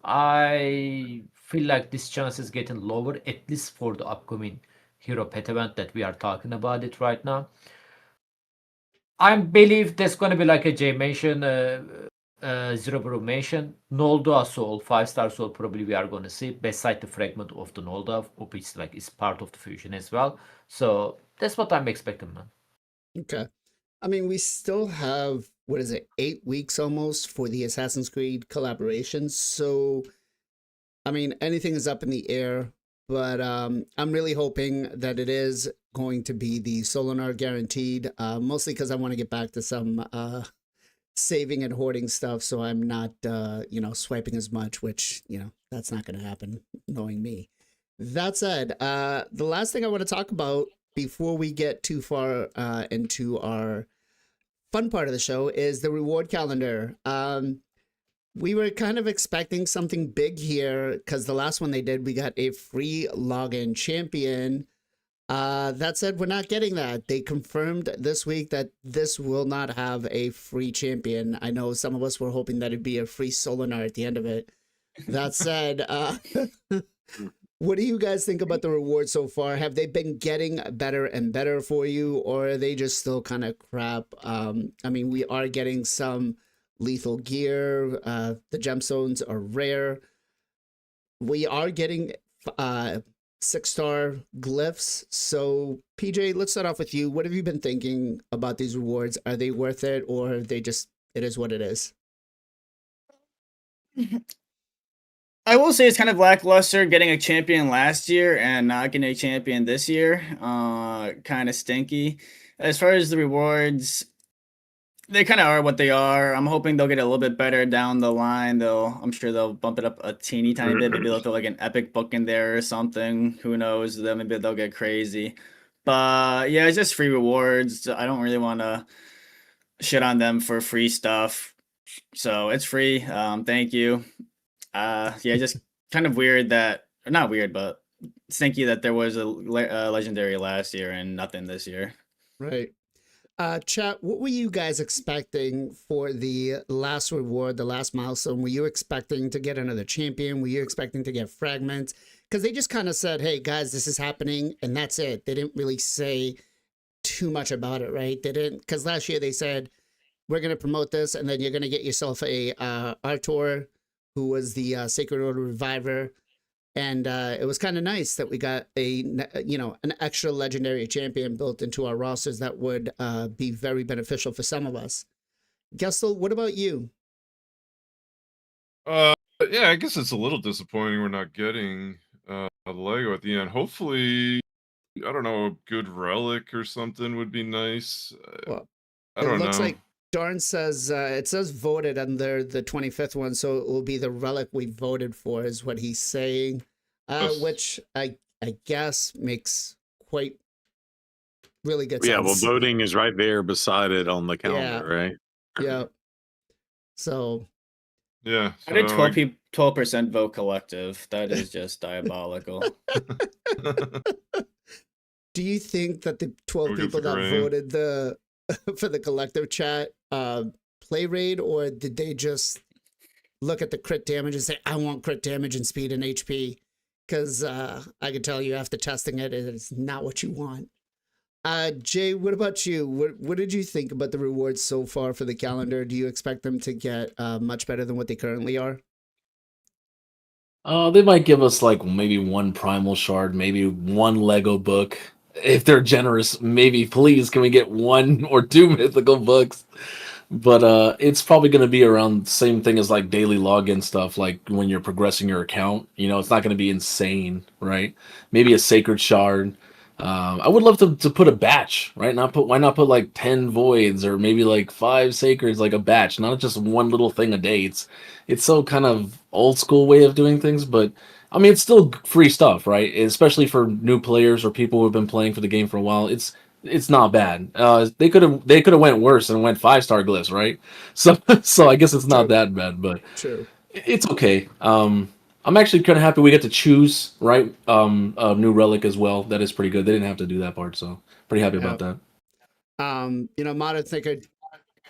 I feel like this chance is getting lower, at least for the upcoming Hero Pet event that we are talking about it right now. I believe there's going to be like a J mention, Zero Brew mention, Nolda Soul, 5-star Soul probably we are going to see, beside the fragment of the Nolda, which like is part of the fusion as well. So that's what I'm expecting, man. Okay. I mean, we still have, what is it, 8 weeks almost for the Assassin's Creed collaboration. So, I mean, anything is up in the air, but I'm really hoping that it is going to be the Solinar guaranteed, mostly because I want to get back to some saving and hoarding stuff, so I'm not, swiping as much, which, that's not going to happen knowing me. That said, the last thing I want to talk about before we get too far into our fun part of the show is the reward calendar. We were kind of expecting something big here because the last one they did, we got a free login champion. That said, we're not getting that. They confirmed this week that this will not have a free champion. I know some of us were hoping that it'd be a free Solinar at the end of it. That said, what do you guys think about the rewards so far? Have they been getting better and better for you, or are they just still kind of crap? We are getting some lethal gear. The gemstones are rare. We are getting 6-star glyphs. So, PJ, let's start off with you. What have you been thinking about these rewards? Are they worth it, or are they just, it is what it is? I will say it's kind of lackluster getting a champion last year and not getting a champion this year. Kind of stinky. As far as the rewards, they kind of are what they are. I'm hoping they'll get a little bit better down the line. I'm sure they'll bump it up a teeny tiny bit. Maybe they'll throw like an epic book in there or something. Who knows? Then maybe they'll get crazy. But yeah, it's just free rewards. I don't really want to shit on them for free stuff. So it's free. Thank you. Just kind of weird that, not weird, but stinky that there was a legendary last year and nothing this year. Right. Chat, what were you guys expecting for the last reward, the last milestone? Were you expecting to get another champion? Were you expecting to get fragments? Because they just kind of said, hey, guys, this is happening, and that's it. They didn't really say too much about it, right? They didn't, because last year they said, we're going to promote this, and then you're going to get yourself a Artor, who was the Sacred Order Reviver. And it was kind of nice that we got an extra legendary champion built into our rosters that would be very beneficial for some of us. Gestel, what about you? Yeah, I guess it's a little disappointing we're not getting a Lego at the end. Hopefully, I don't know, a good relic or something would be nice. Well, I don't know. It looks like Darn says, it says voted under the 25th one, so it will be the relic we voted for is what he's saying, which I guess makes quite really good sense. Yeah, well, voting is right there beside it on the calendar, right? Yeah. So. Yeah. I did 12% vote collective. That is just diabolical. Do you think that the 12 people that voted for the collective chat play raid, or did they just look at the crit damage and say, I want crit damage and speed and HP? Because I can tell you after testing it, it is not what you want. Jay, what about you? What did you think about the rewards so far for the calendar? Do you expect them to get much better than what they currently are? They might give us like maybe one primal shard, maybe one Lego book. If they're generous, maybe please can we get 1 or 2 mythical books? But it's probably going to be around the same thing as like daily login stuff, like when you're progressing your account. It's not going to be insane, right? Maybe a sacred shard. I would love to put a batch, right? Why not put like 10 voids or maybe like 5 sacreds, like a batch, not just one little thing a day. It's so kind of old school way of doing things, but I mean, it's still free stuff, right? Especially for new players or people who have been playing for the game for a while. It's not bad. They could have went worse and went 5-star glyphs, right? So I guess it's not that bad, but it's okay. I'm actually kind of happy we get to choose, right? A new relic as well. That is pretty good. They didn't have to do that part, so pretty happy about that. Modern Thinker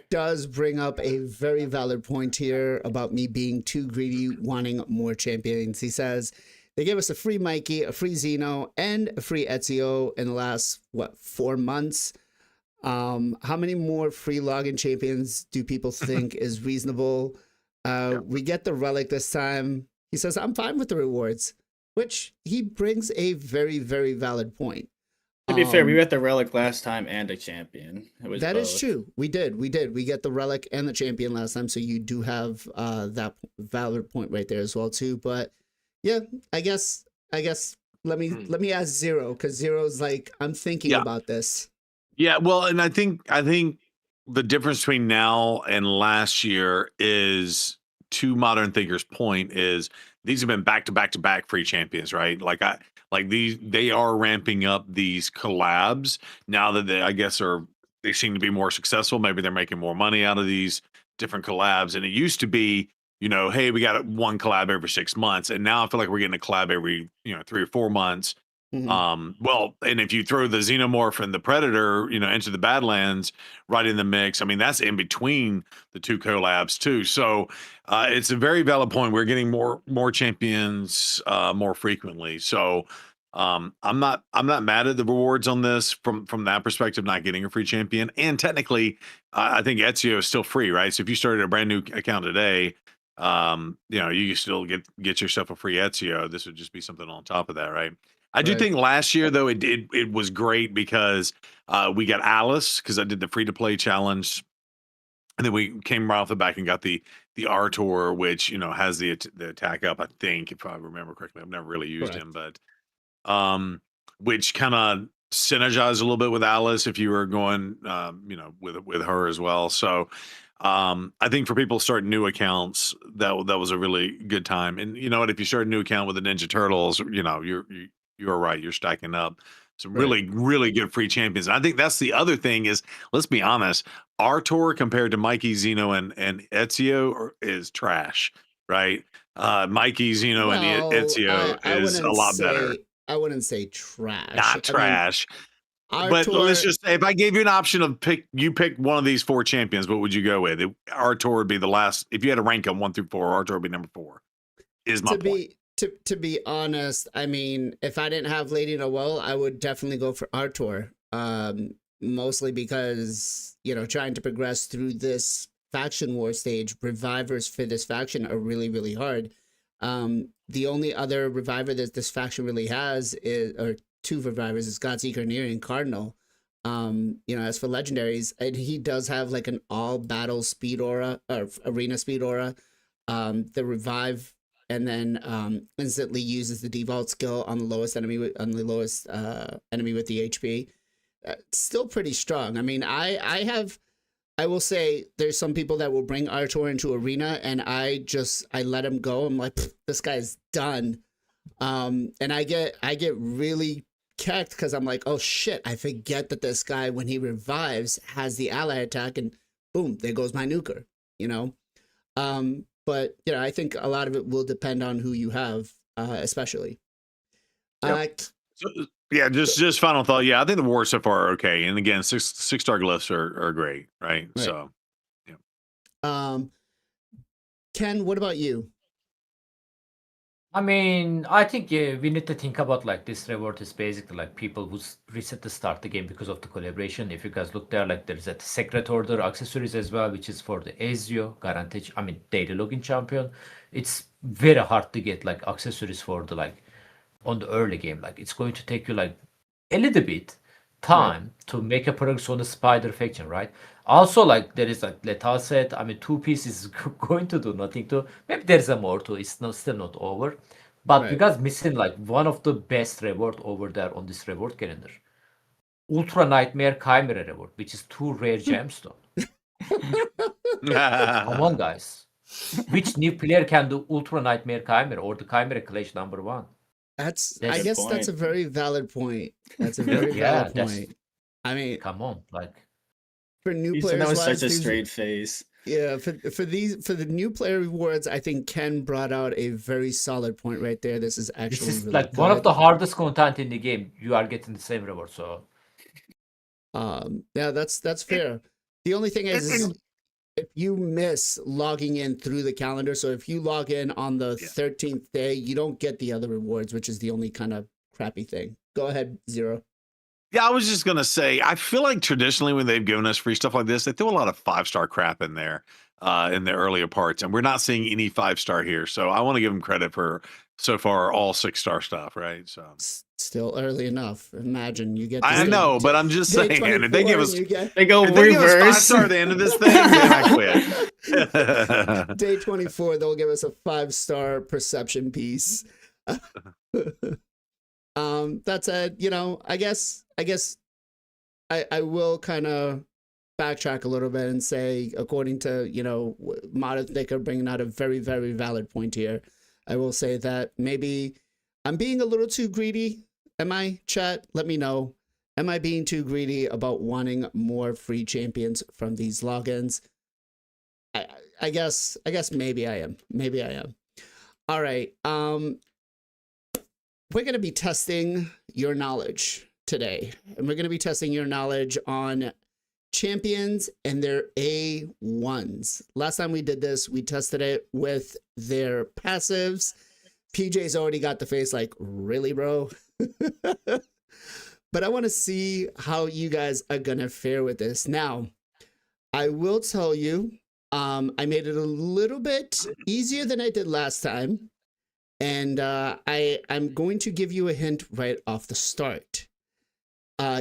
does bring up a very valid point here about me being too greedy, wanting more champions. He says they gave us a free Mikey, a free Xeno, and a free Ezio in the last 4 months. How many more free login champions do people think is reasonable? We get the relic this time. He says, I'm fine with the rewards, which he brings a very, very valid point. To be fair, we got the relic last time and a champion. That both. Is true. We did. We get the relic and the champion last time, so you do have that valid point right there as well too. But yeah, I guess let me ask Zero, because Zero's like, I'm thinking about this. Yeah, well, and I think the difference between now and last year is, to Modern Thinker's point, is these have been back to back to back free champions, right? They are ramping up these collabs now that they, I guess, they seem to be more successful. Maybe they're making more money out of these different collabs. And it used to be, hey, we got one collab every 6 months, and now I feel like we're getting a collab every 3 or 4 months. Well, and if you throw the Xenomorph and the Predator, into the Badlands right in the mix, I mean, that's in between the two collabs too. So it's a very valid point. We're getting more champions more frequently. So I'm not mad at the rewards on this from that perspective, not getting a free champion. And technically, I think Ezio is still free, right? So if you started a brand new account today, you can still get yourself a free Ezio. This would just be something on top of that, right? I do Right. think last year though it was great because we got Alice, because I did the free to play challenge, and then we came right off the back and got the Artor, which has the attack up. I think, if I remember correctly, I've never really used Correct. him, but which kind of synergized a little bit with Alice if you were going with her as well. So I think for people starting new accounts, that was a really good time. And you know what, if you start a new account with the Ninja Turtles, you're right, you're stacking up some Right. really, really good free champions. And I think that's the other thing is, let's be honest, Artor compared to Mikey, Zeno, and Ezio is trash, right? Mikey, Zeno, and Well, Ezio I is a lot better. I wouldn't say trash. Not I mean, trash. But let's Artor, just say, if I gave you an option of pick one of these 4 champions, what would you go with? Artor would be the last. If you had to rank them 1 through 4, Artor would be number 4. Is my to point. be honest, I mean, if I didn't have Lady Noelle, I would definitely go for Artor. Mostly because, trying to progress through this faction war stage, revivers for this faction are really, really hard. The only other reviver that this faction really has or 2 revivers, is Godseeker, Near, and Cardinal. As for legendaries, and he does have like an all battle speed aura or arena speed aura. The revive, and then instantly uses the default skill on the lowest enemy with the HP. Still pretty strong. I mean, I will say there's some people that will bring Artor into arena, and I let him go. I'm like, this guy's done. And I get really kecked because I'm like, oh shit, I forget that this guy, when he revives, has the ally attack, and boom, there goes my nuker, But I think a lot of it will depend on who you have, especially. Yep. Yeah, just final thought. Yeah, I think the wars so far are okay. And again, six-star glyphs are great, right? Right. So, Ken, what about you? I mean, I think we need to think about like this reward is basically like people who reset to start the game because of the collaboration. If you guys look there, like there's a secret order accessories as well, which is for the Ezio guaranteed. I mean, daily login champion. It's very hard to get like accessories for the like on the early game. Like it's going to take you like a little bit time to make a progress on the spider faction, right? Also, like there is like Lethal set. I mean, 2 pieces is going to do nothing to. Maybe there's a more to. It's still not over. But Right. you guys missing like one of the best reward over there on this reward calendar. Ultra Nightmare Chimera reward, which is 2 rare gemstone. Come on, guys. Which new player can do Ultra Nightmare Chimera or the Chimera Clash number 1? I That's- guess that's a very valid point. That's a very Yeah, valid that's- point. I mean, Come on, like for new He said players, that was wise, such a these- straight face. Yeah, for the new player rewards, I think Ken brought out a very solid point right there. This is actually this is really like one of good. the hardest content in the game. You are getting the same reward, so Yeah, that's fair. The only thing is if you miss logging in through the calendar, so if you log in on the 13th day, you don't get the other rewards, which is the only kind of crappy thing. Go ahead, Zero. Yeah, I was just gonna say, I feel like traditionally when they've given us free stuff like this, they throw a lot of 5-star crap in there in the earlier parts, and we're not seeing any 5-star here. So I want to give them credit for so far all 6-star stuff, right? So Still early enough. Imagine you get. I this know, day- but I'm just day saying, if they 24 give and us you get They go if they give us reverse. 5-star at the end of this thing, then I quit. day 24, they'll give us a 5-star perception piece. That said, I guess I will kind of backtrack a little bit and say, according to, Modern Thinker bringing out a very, very valid point here, I will say that maybe I'm being a little too greedy. Am I, chat? Let me know. Am I being too greedy about wanting more free champions from these logins? I guess maybe I am. Maybe I am. All right. We're going to be testing your knowledge today. And we're going to be testing your knowledge on champions and their A1s. Last time we did this, we tested it with their passives. PJ's already got the face like, really, bro? But I want to see how you guys are going to fare with this. Now, I will tell you, I made it a little bit easier than I did last time. And I'm going to give you a hint right off the start.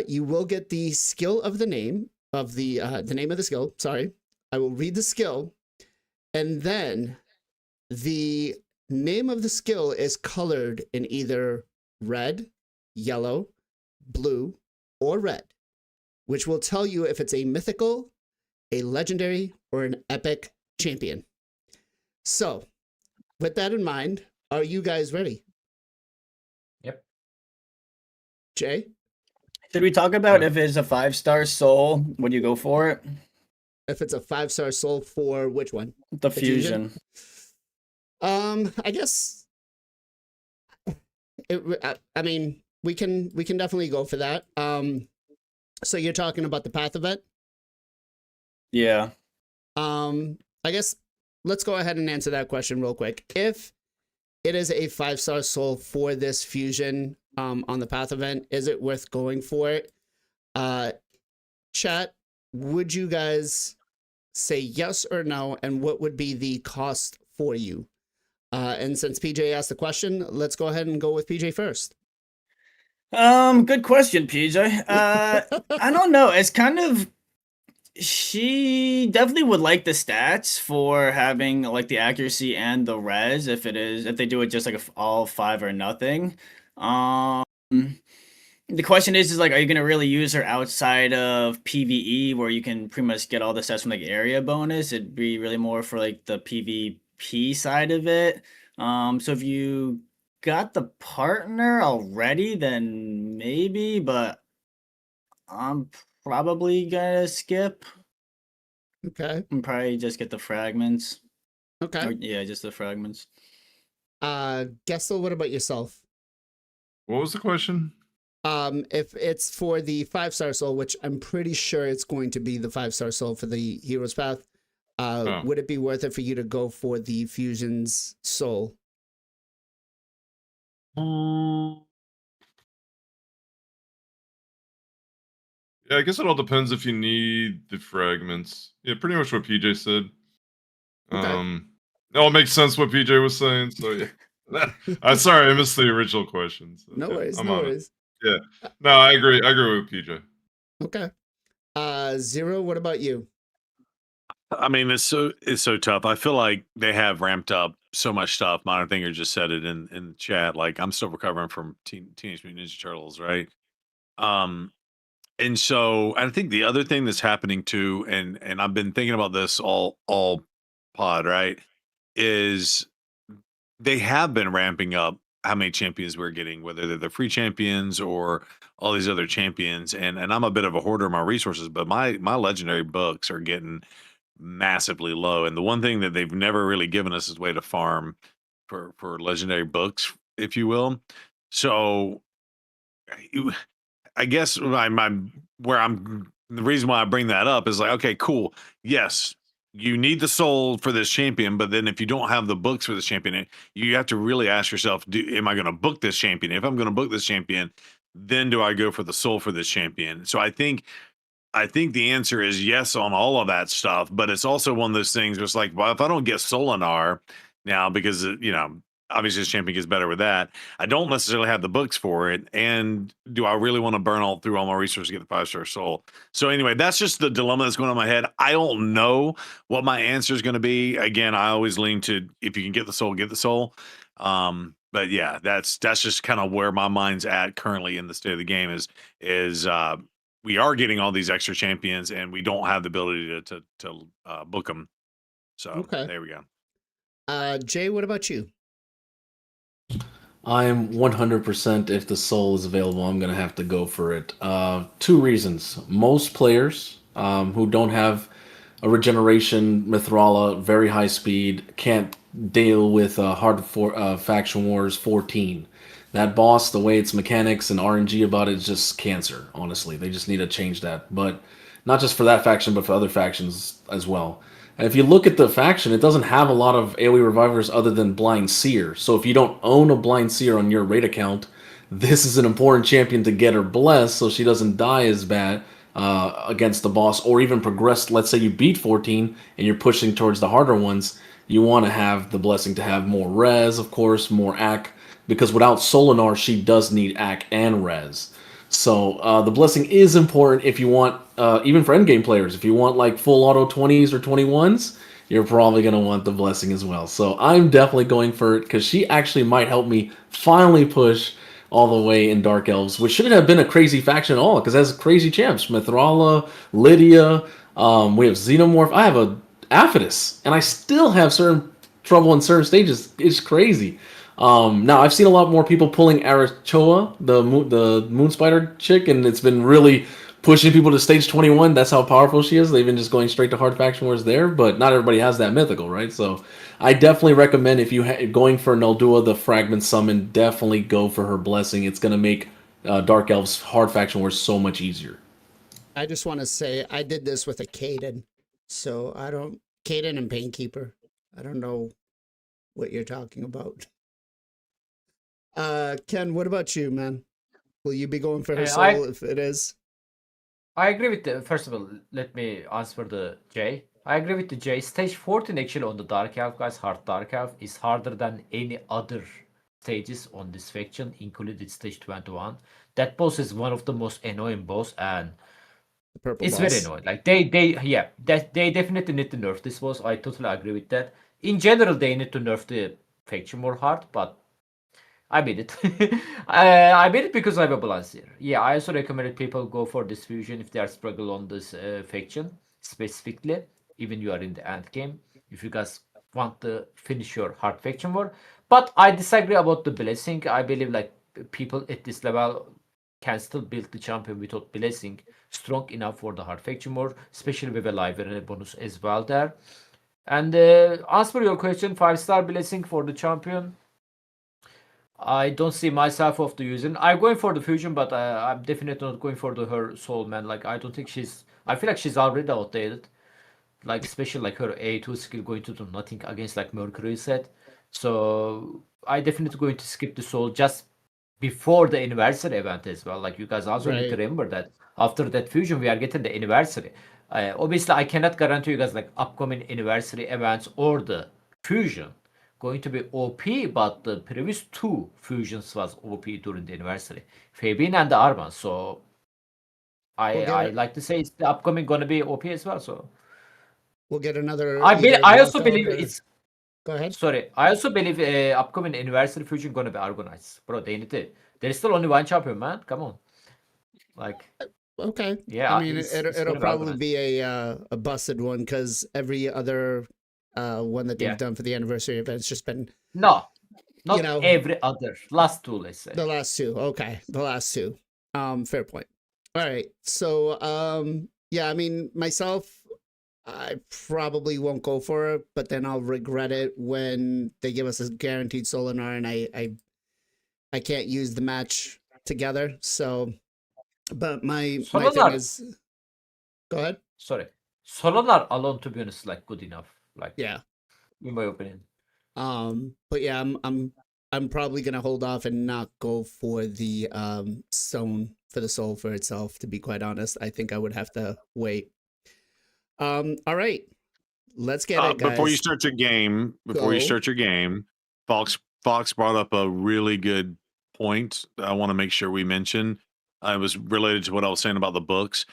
You will get the skill of the name of the name of the skill. Sorry, I will read the skill, and then the name of the skill is colored in either red, yellow, blue, or red, which will tell you if it's a mythical, a legendary, or an epic champion. So, with that in mind, are you guys ready? Yep. Jay? Should we talk about Yeah. if it's a 5-star soul? Would you go for it? If it's a 5-star soul for which one? The fusion? fusion. I guess. I mean, we can definitely go for that. So you're talking about the path event? Yeah. I guess let's go ahead and answer that question real quick. If it is a 5-star soul for this fusion on the path event, is it worth going for it? Chat, would you guys say yes or no, and what would be the cost for you? And since PJ asked the question, let's go ahead and go with PJ first. Good question, PJ. I don't know. It's kind of, she definitely would like the stats for having like the accuracy and the res if they do it just like all 5 or nothing. The question is like, are you gonna really use her outside of PvE where you can pretty much get all the stats from like area bonus? It'd be really more for like the PvP side of it. So if you got the partner already, then maybe, but I'm probably gonna skip Okay. and probably just get the fragments. Okay. Or, yeah, just the fragments. Gessel, what about yourself? What was the question? If it's for the 5-star soul, which I'm pretty sure it's going to be the 5-star soul for the hero's path, would it be worth it for you to go for the fusion's soul? Yeah, I guess it all depends if you need the fragments. Yeah, pretty much what PJ said. Okay. It all makes sense what PJ was saying. So yeah, I'm sorry I missed the original question. So, No yeah, worries, I'm no on it. worries. Yeah, no, I agree. I agree with PJ. Okay. Zero, what about you? I mean, it's so tough. I feel like they have ramped up so much stuff. Modern Thinker just said it in the chat. Like, I'm still recovering from Teenage Mutant Ninja Turtles, right? And so I think the other thing that's happening too, and I've been thinking about this all pod, right, is they have been ramping up how many champions we're getting, whether they're the free champions or all these other champions. And I'm a bit of a hoarder of my resources, but my legendary books are getting massively low. And the one thing that they've never really given us is a way to farm for legendary books, if you will. So I guess the reason why I bring that up is like, okay, cool. Yes, you need the soul for this champion, but then if you don't have the books for this champion, you have to really ask yourself, am I going to book this champion? If I'm going to book this champion, then do I go for the soul for this champion? So I think the answer is yes on all of that stuff, but it's also one of those things where it's like, well, if I don't get Solinar now, because obviously this champion gets better with that, I don't necessarily have the books for it, and do I really want to burn through all my resources to get the 5-star soul? So anyway, that's just the dilemma that's going on in my head. I don't know what my answer is going to be. Again, I always lean to, if you can get the soul, get the soul. But yeah, that's just kind of where my mind's at currently in the state of the game is we are getting all these extra champions, and we don't have the ability to book them. So Okay. there we go. Jay, what about you? I'm 100% if the soul is available, I'm going to have to go for it. Two reasons. Most players who don't have a regeneration Mithrala, very high speed, can't deal with Faction Wars 14. That boss, the way its mechanics and RNG about it is just cancer, honestly. They just need to change that. But not just for that faction, but for other factions as well. And if you look at the faction, it doesn't have a lot of AoE revivers other than Blind Seer. So if you don't own a Blind Seer on your raid account, this is an important champion to get her blessed so she doesn't die as bad against the boss, or even progress. Let's say you beat 14 and you're pushing towards the harder ones. You want to have the blessing to have more res, of course, more AC, because without Solinar, she does need AC and res. So the blessing is important if you want, even for endgame players, if you want like full auto 20s or 21s, you're probably going to want the blessing as well. So I'm definitely going for it because she actually might help me finally push all the way in Dark Elves, which shouldn't have been a crazy faction at all because it has crazy champs. Mithrala, Lydia, we have Xenomorph. I have a Aphodus, and I still have certain trouble in certain stages. It's crazy. Now I've seen a lot more people pulling Arachoa, the moon spider chick, and it's been really pushing people to stage 21. That's how powerful she is. They've been just going straight to hard faction wars there, but not everybody has that mythical, right? So I definitely recommend if you going for Naldua, the fragment summon, definitely go for her blessing. It's gonna make Dark Elves hard faction wars so much easier. I just want to say I did this with a Caden, so I don't Caden and Painkeeper. I don't know what you're talking about. Ken, what about you, man? Will you be going for her soul if it is? I agree with the. First of all, let me answer the J. I agree with the J. Stage 14 actually on the Dark Elf, guys, hard Dark Elf, is harder than any other stages on this faction, including stage 21. That boss is one of the most annoying boss, and The purple it's boss. very annoying. Like they definitely need to nerf this boss. I totally agree with that. In general, they need to nerf the faction more hard, but I made it. I made it because I have a balance here. Yeah, I also recommended people go for this fusion if they are struggle on this faction specifically. Even you are in the end game, if you guys want to finish your hard faction war. But I disagree about the blessing. I believe like people at this level can still build the champion without blessing strong enough for the hard faction war, especially with a library bonus as well there. And answer your question, 5-star blessing for the champion. I don't see myself of the using. I'm going for the fusion, but I'm definitely not going for the her soul, man. Like I don't think she's. I feel like she's already outdated. Like especially like her A2 skill going to do nothing against like Mercury set. So I definitely going to skip the soul just before the anniversary event as well. Like you guys also need to Right. remember that after that fusion we are getting the anniversary. Obviously I cannot guarantee you guys like upcoming anniversary events or the fusion going to be OP, but the previous two fusions was OP during the anniversary, Fabian and the Arman. So I like to say it's the upcoming gonna be OP as well. So We'll get another I also believe or... it's. Go ahead. Sorry, I also believe upcoming anniversary fusion gonna be Argonites, bro. They need to. There's still only one champion, man. Come on, like Okay. yeah, I mean, it's it'll gonna be probably Argonites. be a busted one because every other one that they've Yeah, done for the anniversary event's just been, no, you not know, every other. Last two, let's say. the last two. Okay, the last two. Fair point. All right. So, yeah, I mean, myself, I probably won't go for it, but then I'll regret it when they give us a guaranteed Solinar and I can't use the match together. So, but my thing Solonar, is, go ahead. sorry, Solonar alone, to be honest, like good enough. Like Yeah. in my opinion. But yeah, I'm probably gonna hold off and not go for the stone for the soul for itself. To be quite honest, I think I would have to wait. All right, let's get it, guys. Before you start your game, Fox brought up a really good point that I want to make sure we mention. It was related to what I was saying about the books.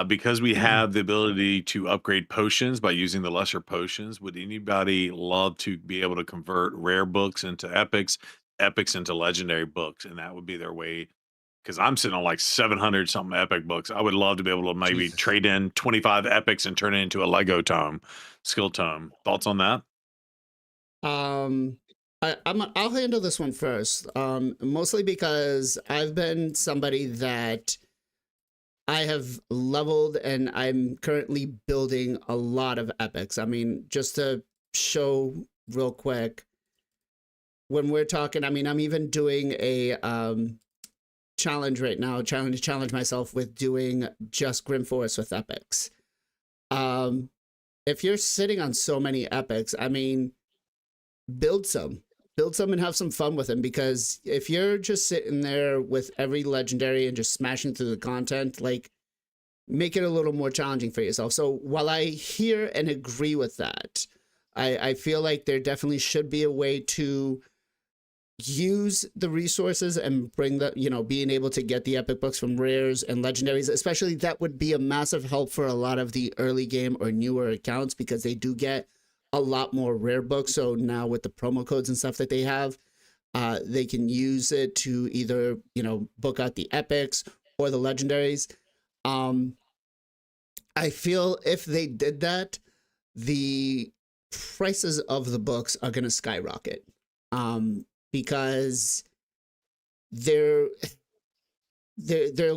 Because we have the ability to upgrade potions by using the lesser potions, would anybody love to be able to convert rare books into epics, epics into legendary books? And that would be their way because I'm sitting on like 700 something epic books. I would love to be able to maybe Jesus. trade in 25 epics and turn it into a Lego tome, skill tome. Thoughts on that? I'll handle this one first. Mostly because I've been somebody that I have leveled and I'm currently building a lot of epics. I mean, just to show real quick, when we're talking, I mean, I'm even doing a challenge right now, challenge myself with doing just Grim Forest with epics. If you're sitting on so many epics, I mean, build some and have some fun with them, because if you're just sitting there with every legendary and just smashing through the content, like, make it a little more challenging for yourself. So while I hear and agree with that, I feel like there definitely should be a way to use the resources and bring the, you know, being able to get the epic books from rares and legendaries, especially, that would be a massive help for a lot of the early game or newer accounts, because they do get a lot more rare books. So now with the promo codes and stuff that they have, they can use it to either, you know, book out the epics or the legendaries. I feel if they did that, the prices of the books are going to skyrocket, because they'll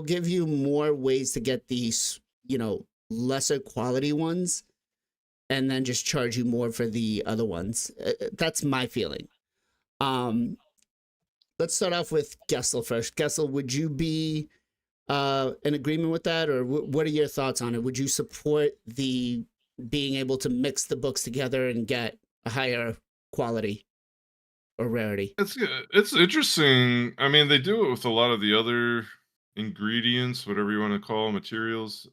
give you more ways to get these, you know, lesser quality ones, and then just charge you more for the other ones. That's my feeling. Let's start off with Gessel first. Gessel, would you be in agreement with that, or what are your thoughts on it? Would you support the being able to mix the books together and get a higher quality or rarity? It's interesting. I mean, they do it with a lot of the other ingredients, whatever you want to call materials.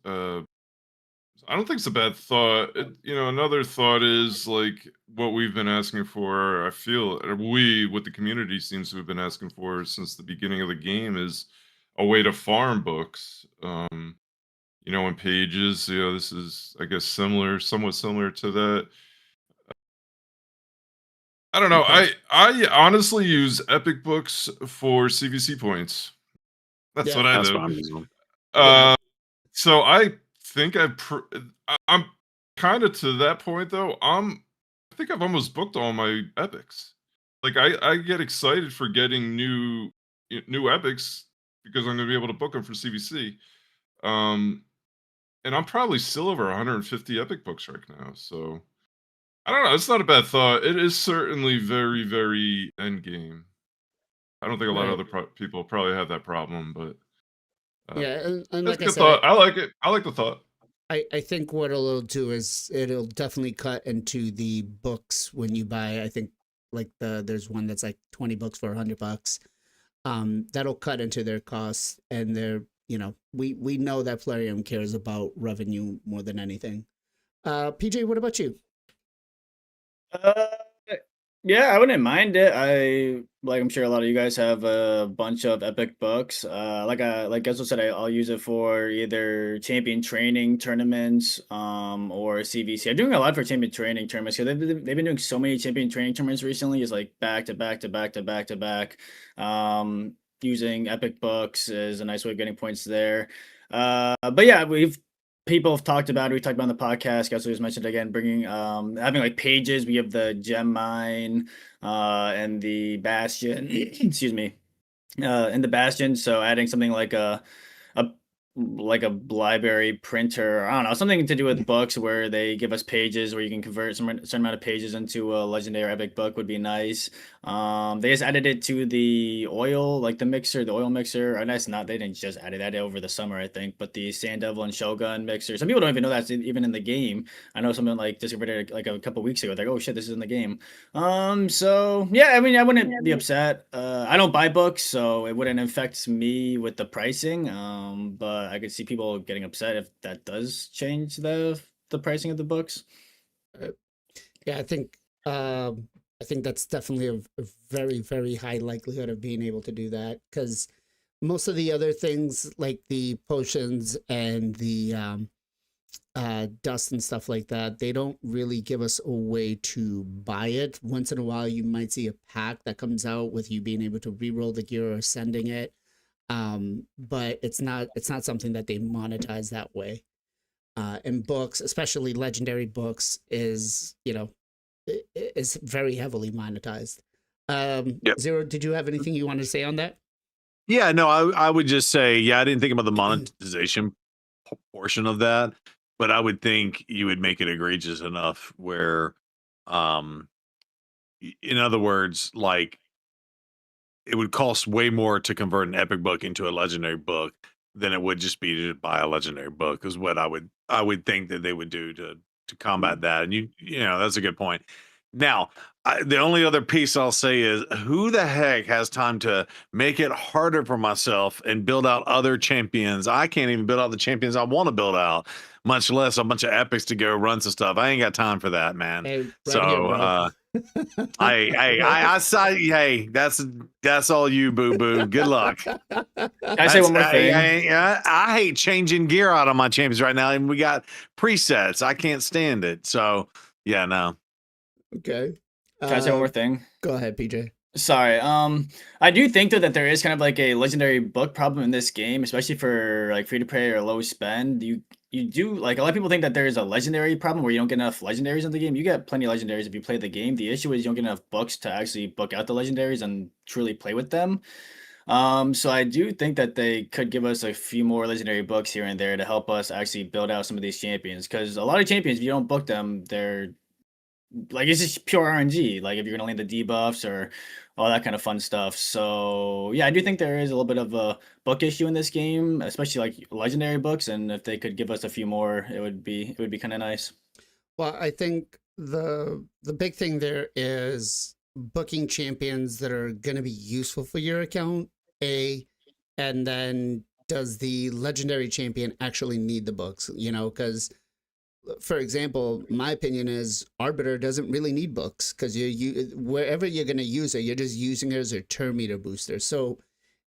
I don't think it's a bad thought. Another thought is like what we've been asking for. I feel what the community seems to have been asking for since the beginning of the game is a way to farm books. In pages. This is, I guess, somewhat similar to that. I don't know. Okay. I honestly use Epic Books for CVC points. That's Yeah. what I That's do. what I'm using. Yeah. So I think I'm kind of to that point though. I think I've almost booked all my epics. Like I get excited for getting new epics because I'm going to be able to book them for CVC. And I'm probably still over 150 epic books right now. So I don't know. It's not a bad thought. It is certainly very, very end game. I don't think a lot of Right. other people probably have that problem, but Yeah. And that's like a I good said, thought. I like it. I like the thought. I think what it'll do is it'll definitely cut into the books when you buy. I think like there's one that's like 20 books for $100. That'll cut into their costs, and they're, you know, we know that Plarium cares about revenue more than anything. PJ, what about you? Uh, yeah, I wouldn't mind it. I'm sure a lot of you guys have a bunch of epic books. Like Gesso said, I'll use it for either champion training tournaments, or CVC. I'm doing a lot for champion training tournaments because they've been doing so many champion training tournaments recently. It's like back to back to back to back to back. Using epic books is a nice way of getting points there. But yeah, people have talked about it. We talked about it on the podcast. Guys, was mentioned again, bringing having like pages. We have the gem mine, and the bastion. Excuse me, and the bastion. So adding something a like a library printer. I don't know, something to do with books where they give us pages where you can convert some certain amount of pages into a legendary epic book would be nice. They just added it to the oil, like the oil mixer. Or that's not, they didn't just add it, over the summer, I think. But the Sand Devil and Shogun mixer. Some people don't even know that's even in the game. I know someone like discovered it like a couple weeks ago. They're like, oh shit, this is in the game. So yeah, I mean, I wouldn't be upset. I don't buy books, so it wouldn't affect me with the pricing. But I could see people getting upset if that does change the pricing of the books. Yeah, I think that's definitely a very, very high likelihood of being able to do that, because most of the other things like the potions and the dust and stuff like that, they don't really give us a way to buy it. Once in a while, you might see a pack that comes out with you being able to reroll the gear or sending it. but it's not something that they monetize that way. And books, especially legendary books, is is very heavily monetized. Yep. Zero, did you have anything you wanted to say on that? Yeah, no, I would just say, yeah, I didn't think about the monetization portion of that, but I would think you would make it egregious enough where, um, in other words, like it would cost way more to convert an epic book into a legendary book than it would just be to buy a legendary book, is what I would think that they would do to combat that. And you know, that's a good point. Now, the only other piece I'll say is, who the heck has time to make it harder for myself and build out other champions? I can't even build out the champions I want to build out, much less a bunch of epics to go run some stuff. I ain't got time for that, man. Hey, right So, here, bro. I saw. Hey, that's all you, boo boo. Good luck. Can I say one more thing? I hate changing gear out on my champions right now, and we got presets. I can't stand it. So yeah, no. Okay. Can I say one more thing? Go ahead, PJ. Sorry. I do think though that there is kind of like a legendary book problem in this game, especially for like free to play or low spend. You do, like, a lot of people think that there is a legendary problem where you don't get enough legendaries in the game. You get plenty of legendaries if you play the game. The issue is you don't get enough books to actually book out the legendaries and truly play with them. So I do think that they could give us a few more legendary books here and there to help us actually build out some of these champions. Because a lot of champions, if you don't book them, they're like, it's just pure RNG. Like, if you're gonna land the debuffs or all that kind of fun stuff. So yeah, I do think there is a little bit of a book issue in this game, especially like legendary books. And if they could give us a few more, it would be kind of nice. Well, I think the big thing there is booking champions that are going to be useful for your account. And then does the legendary champion actually need the books? You know, because for example, my opinion is Arbiter doesn't really need books because you wherever you're going to use it, you're just using it as a turn meter booster. So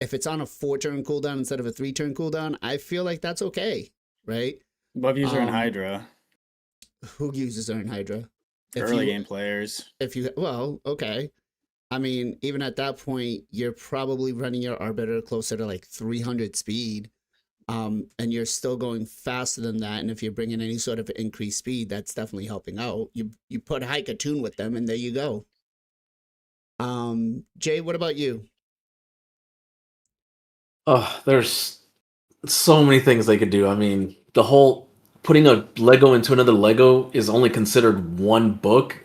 if it's on a 4-turn cooldown instead of a 3-turn cooldown, I feel like that's okay, right? Love user and Hydra. Who uses Iron Hydra? Early game players. Well, okay. I mean, even at that point, you're probably running your Arbiter closer to like 300 speed. And you're still going faster than that. And if you're bringing any sort of increased speed, that's definitely helping out. You put Hike Tune with them, and there you go. Jay, what about you? Oh, there's so many things they could do. I mean, the whole putting a Lego into another Lego is only considered one book.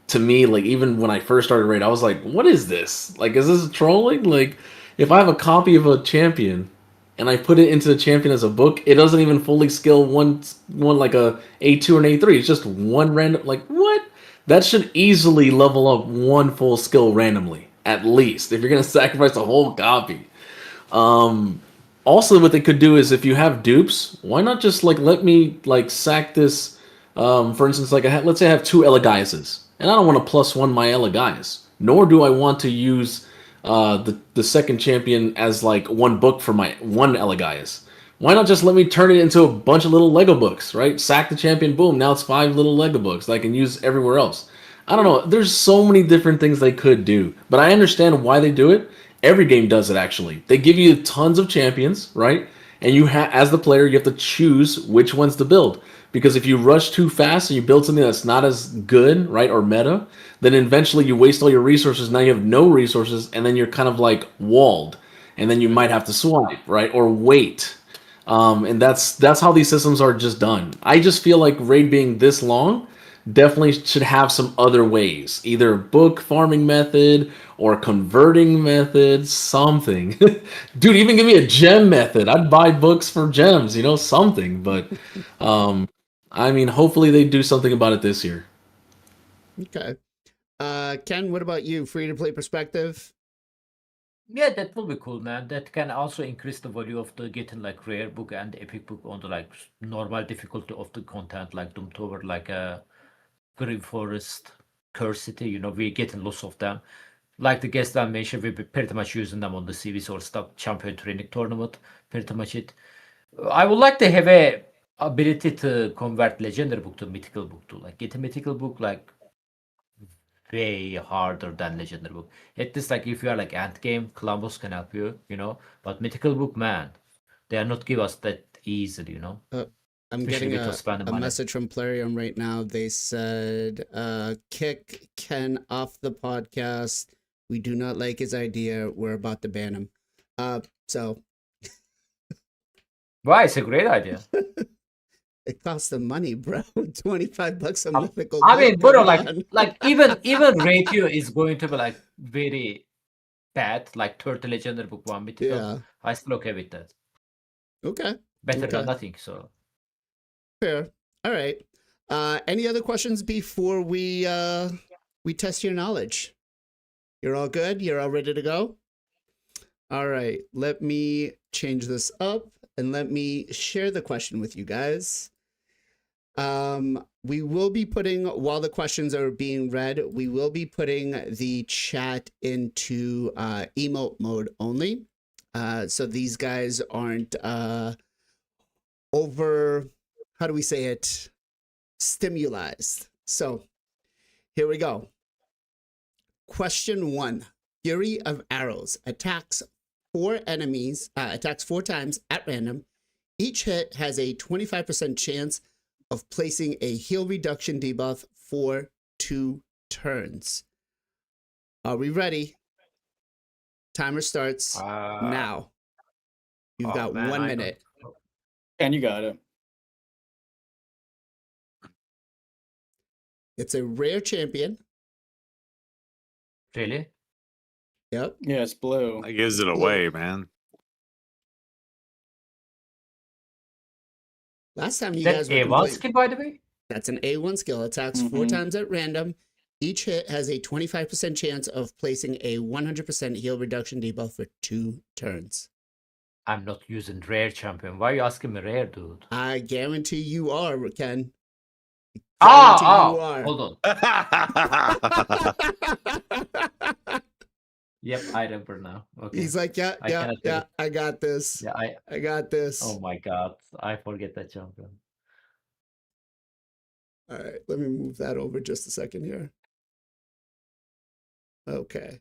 To me, like, even when I first started Raid, I was like, what is this? Like, is this trolling? Like, if I have a copy of a champion and I put it into the champion as a book, it doesn't even fully skill one like a A2 and A3. It's just one random, like, what? That should easily level up one full skill randomly, at least, if you're going to sacrifice a whole copy. Also, what they could do is, if you have dupes, why not just like let me like sack this? For instance, like let's say I have 2 Elegaises, and I don't want to +1 my Elegaius, nor do I want to use the second champion as like one book for my one Elegaius. Why not just let me turn it into a bunch of little Lego books, right? Sack the champion, boom, now it's 5 little Lego books that I can use everywhere else. I don't know. There's so many different things they could do, but I understand why they do it. Every game does it, actually. They give you tons of champions, right? And you as the player, you have to choose which ones to build. Because if you rush too fast and you build something that's not as good, right, or meta, then eventually you waste all your resources. Now you have no resources, and then you're kind of like walled. And then you might have to swipe, right, or wait. And that's how these systems are just done. I just feel like Raid being this long definitely should have some other ways, either book farming method or converting method, something. Dude, even give me a gem method. I'd buy books for gems, you know, something. But I mean, hopefully they do something about it this year. Okay. Ken, what about you? Free to play perspective? Yeah, that will be cool, man. That can also increase the value of the getting like rare book and epic book on the like normal difficulty of the content, like Doom Tower, like Green Forest, Curse City. You know, we're getting lots of them. Like the guest I mentioned, we're pretty much using them on the CVs or stuff, champion training tournament. Pretty much it. I would like to have a ability to convert legendary book to mythical book too. Like get a mythical book like way harder than Legendary book. It is like if you are like Ant game, Columbus can help you, you know. But Mythical book, man, they are not give us that easily, you know. I'm Especially getting with spending a money. message from Plarium right now. They said, kick Ken off the podcast. We do not like his idea. We're about to ban him. So Why? It's a great idea. it costs them money, bro. $25 a Um, mythical I book. mean, bro, Come like on. even ratio is going to be like very bad, like 30 Legendary book, 1 Mythical. Yeah. I still okay with that. Okay. Better Okay. than nothing, so. Fair. All right. Any other questions before we test your knowledge? You're all good? You're all ready to go? All right. Let me change this up and let me share the question with you guys. We will be putting, while the questions are being read, we will be putting the chat into emote mode only. So these guys aren't over, how do we say it, stimulized. So here we go. Question 1. Fury of Arrows attacks 4 times at random. Each hit has a 25% chance of placing a heal reduction debuff for 2 turns. Are we ready? Timer starts now. You've got 1 minute. And you got it. It's a rare champion. Really? Yep. Yeah, it's blue. That gives it away, man. Last time you That's guys were A1 complaining. skill, by the way? That's an A1 skill. Attacks 4 times at random. Each hit has a 25% chance of placing a 100% heal reduction debuff for 2 turns. I'm not using rare champion. Why are you asking me rare, dude? I guarantee you are, Ken. Guarantee you are. Hold on. Yep, I remember now. Okay. He's like, yeah, I cannot do it. I got this. Yeah, I got this. oh my god, I forget that champion. All right, let me move that over just a second here. Okay.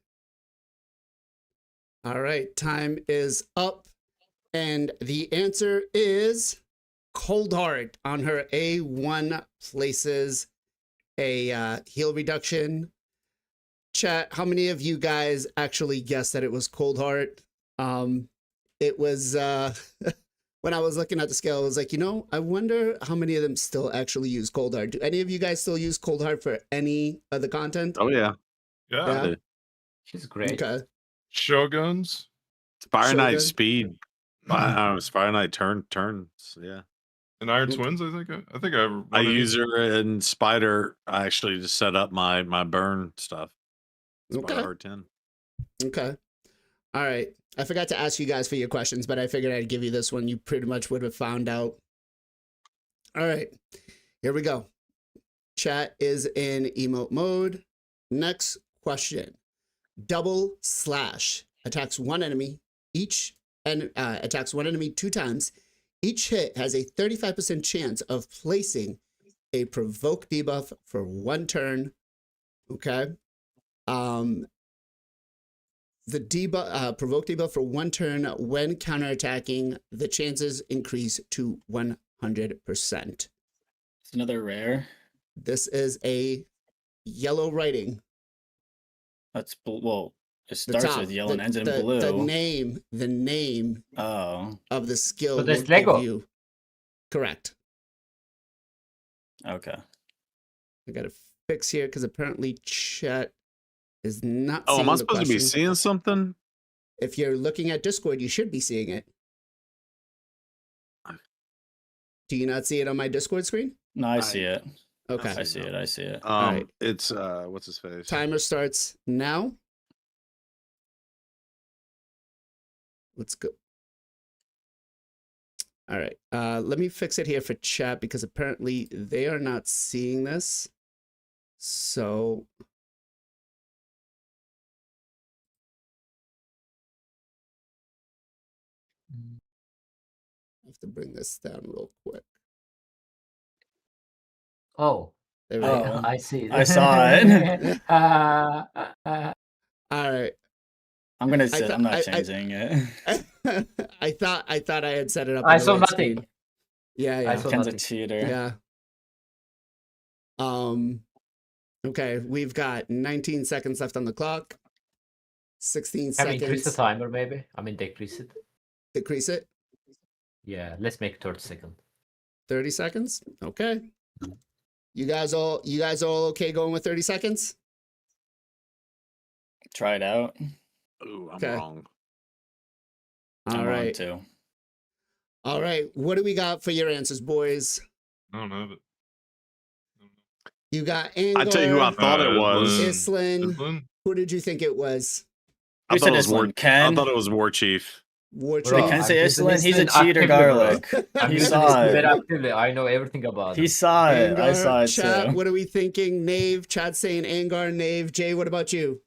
All right, time is up. And the answer is Cold Heart. On her A1 places a heal reduction. Chat, how many of you guys actually guessed that it was Cold Heart? It was when I was looking at the scale, I was like, I wonder how many of them still actually use Cold Heart. Do any of you guys still use Cold Heart for any of the content? Oh yeah. Yeah. She's great. Okay. Shoguns. Fire Knight Shogun? speed. Fire Knight turns. Yeah. And Iron Okay. Twins, I think. I think I. I use her in Spider. I actually just set up my burn stuff. Spider Okay. Heart 10. Okay. All right. I forgot to ask you guys for your questions, but I figured I'd give you this one. You pretty much would have found out. All right. Here we go. Chat is in emote mode. Next question. Double slash attacks one enemy attacks one enemy 2 times. Each hit has a 35% chance of placing a provoke debuff for 1 turn. Okay. The provoke debuff for 1 turn when counterattacking, the chances increase to 100%. It's another rare. This is a yellow writing. That's well. It The starts top, with yellow and ends in blue. The name Oh, of the skill So will that's give Lego. you. Correct. okay. I got to fix here because apparently chat is not Oh, seeing am I the supposed to be question. seeing something? If you're looking at Discord, you should be seeing it. Do you not see it on my Discord screen? No, I see it. Okay. I see it. I see it. right. It's what's his face? Timer starts now. Let's go. All right. Let me fix it here for chat because apparently they are not seeing this. So I have to bring this down real quick. Oh, There we Oh. go. I see. I saw it. All right. I'm gonna I sit. thought- I'm not I- changing it. I thought I had set it up. I on the saw right nothing. screen. Yeah, I yeah, saw Ken's a nothing. cheater. yeah. Okay, we've got 19 seconds left on the clock. 16 Can we increase the seconds. timer maybe? I mean decrease it. Decrease it. Yeah, let's make 30 seconds. 30 seconds. Okay. You guys all okay going with 30 seconds? Try it out. Ooh, I'm Okay. wrong. All I'm wrong right. too. All right. What do we got for your answers, boys? I don't have it. You got Angar, I tell you who I thought it was. Islin. Island? Who did you think it was? I Who thought said it was Islin? War. Ken? I thought it was War Chief. War Bro, Chief. Ken I'm say using Islin? He's a Islin cheater, actively, bro. garlic. I'm He using saw Islin it. very actively. I know everything about He it. saw it. I Angar, saw it chat, too. what are we thinking? Nave, Chad saying Angar, Nave. Jay, what about you?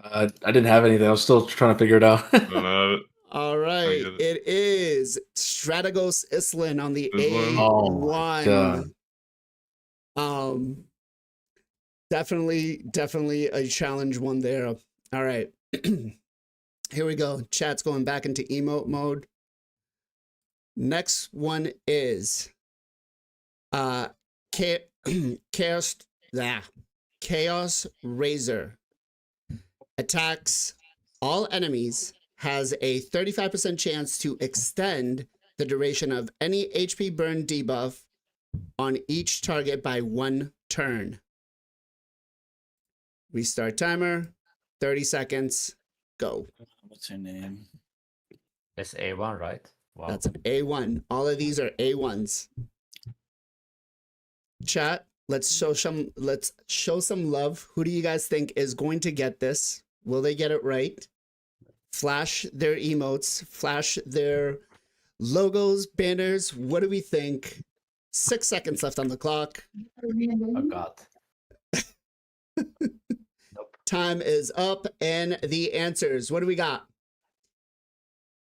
I didn't have anything. I was still trying to figure it out. I don't have it. All right. get it. It is Strategos Islin on the Islin? Oh my A1. God. Definitely a challenge one there. All right. Here we go. Chat's going back into emote mode. Next one is Chaos Razor. Attacks all enemies, has a 35% chance to extend the duration of any HP burn debuff on each target by 1 turn. Restart timer. 30 seconds. Go. What's her name? That's A1, right? Wow. That's an A1. All of these are A1s. Chat, let's show some love. Who do you guys think is going to get this? Will they get it right? Flash their emotes, flash their logos, banners. What do we think? 6 seconds left on the clock. Oh god. Time is up, and the answers. What do we got?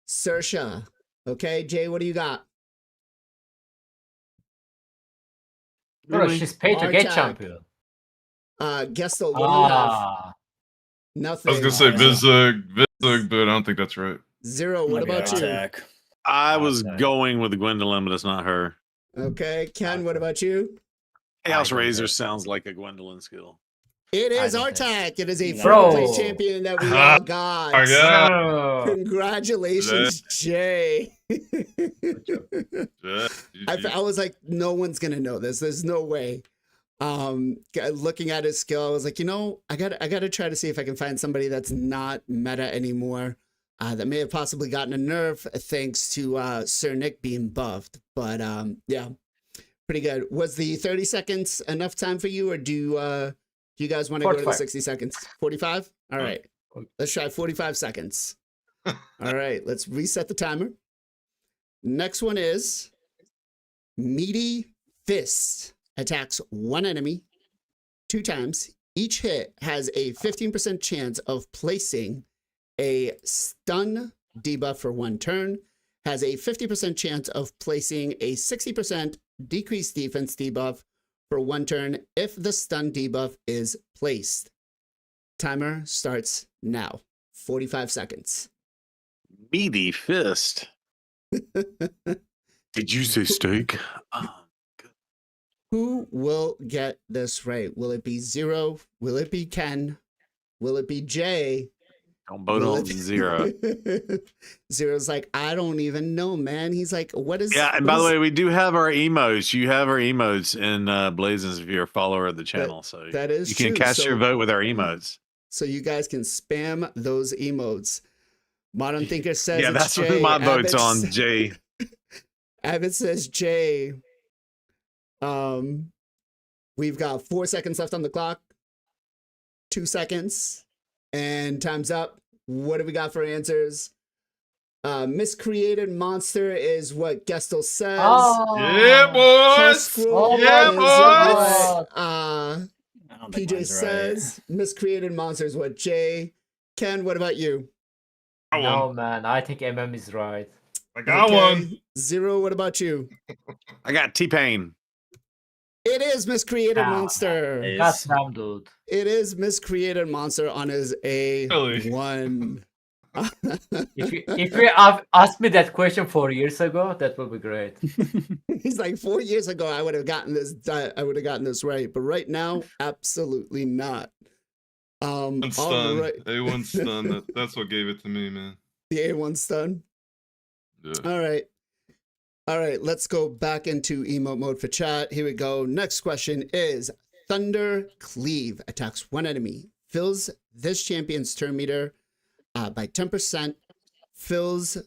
Saoirse. Okay, Jay, what do you got? Bro, she's paid to get Artak. champion. Gestel, what do you have? Ah, Nothing. I was gonna say Yeah. Vizug, but I don't think that's right. Zero. What Maybe about you? Artak. I was Okay. going with Gwendolyn, but it's not her. Okay, Ken, what about you? Chaos I don't Razor know. sounds like a Gwendolyn skill. It is I don't Artak. It is a Bro. free-to-play champion that we all got. Oh, yeah. no. Congratulations, Jay. Yeah, I was like, no one's gonna know this. There's no way. Looking at his skill, I was like, I gotta try to see if I can find somebody that's not meta anymore. That may have possibly gotten a nerf thanks to Sir Nick being buffed. But yeah, pretty good. Was the 30 seconds enough time for you, or do you guys want to go to the 45. 60 seconds? 45? All right. Let's try 45 seconds. All right, let's reset the timer. Next one is Meaty Fist. Attacks one enemy 2 times. Each hit has a 15% chance of placing a stun debuff for 1 turn. Has a 50% chance of placing a 60% decreased defense debuff for 1 turn if the stun debuff is placed. Timer starts now. 45 seconds. Meaty Fist. Did you say steak? Who will get this right? Will it be Zero? Will it be Ken? Will it be Jay? Don't vote Will on it be- Zero. Zero's like, I don't even know, man. He's like, what is? Yeah, and what by the is- way, we do have our emotes. You have our emotes in Blazins if you're a follower of the channel. So that is you can true. cast your So- vote with our emotes. so you guys can spam those emotes. Modern Thinker says, Yeah, it's that's Jay. what my vote's Abbott's- on, Jay. Abbott says Jay. We've got 4 seconds left on the clock. 2 seconds. And time's up. What do we got for answers? Miscreated monster is what Gestel says. Oh. Yeah, boys. Huskrul Yeah, is boys. what I don't think PJ mine's right. says. Miscreated monster is what Jay. Ken, what about you? I won. No, man. I think MM is right. I got one. Zero, what about you? I got T-Pain. It is Miscreated Ah, Monster. nice. God damn, dude. It is Miscreated Monster on his Really? A1. If you have asked me that question 4 years ago, that would be great. He's like 4 years ago, I would have gotten this. I would have gotten this right, but right now, absolutely not. I'm All stunned. right, A1 stun. That's what gave it to me, man. the A1 stun. Yeah. All right. Let's go back into emote mode for chat. Here we go. Next question is Thunder Cleave attacks one enemy, fills this champion's turn meter by 10%, fills,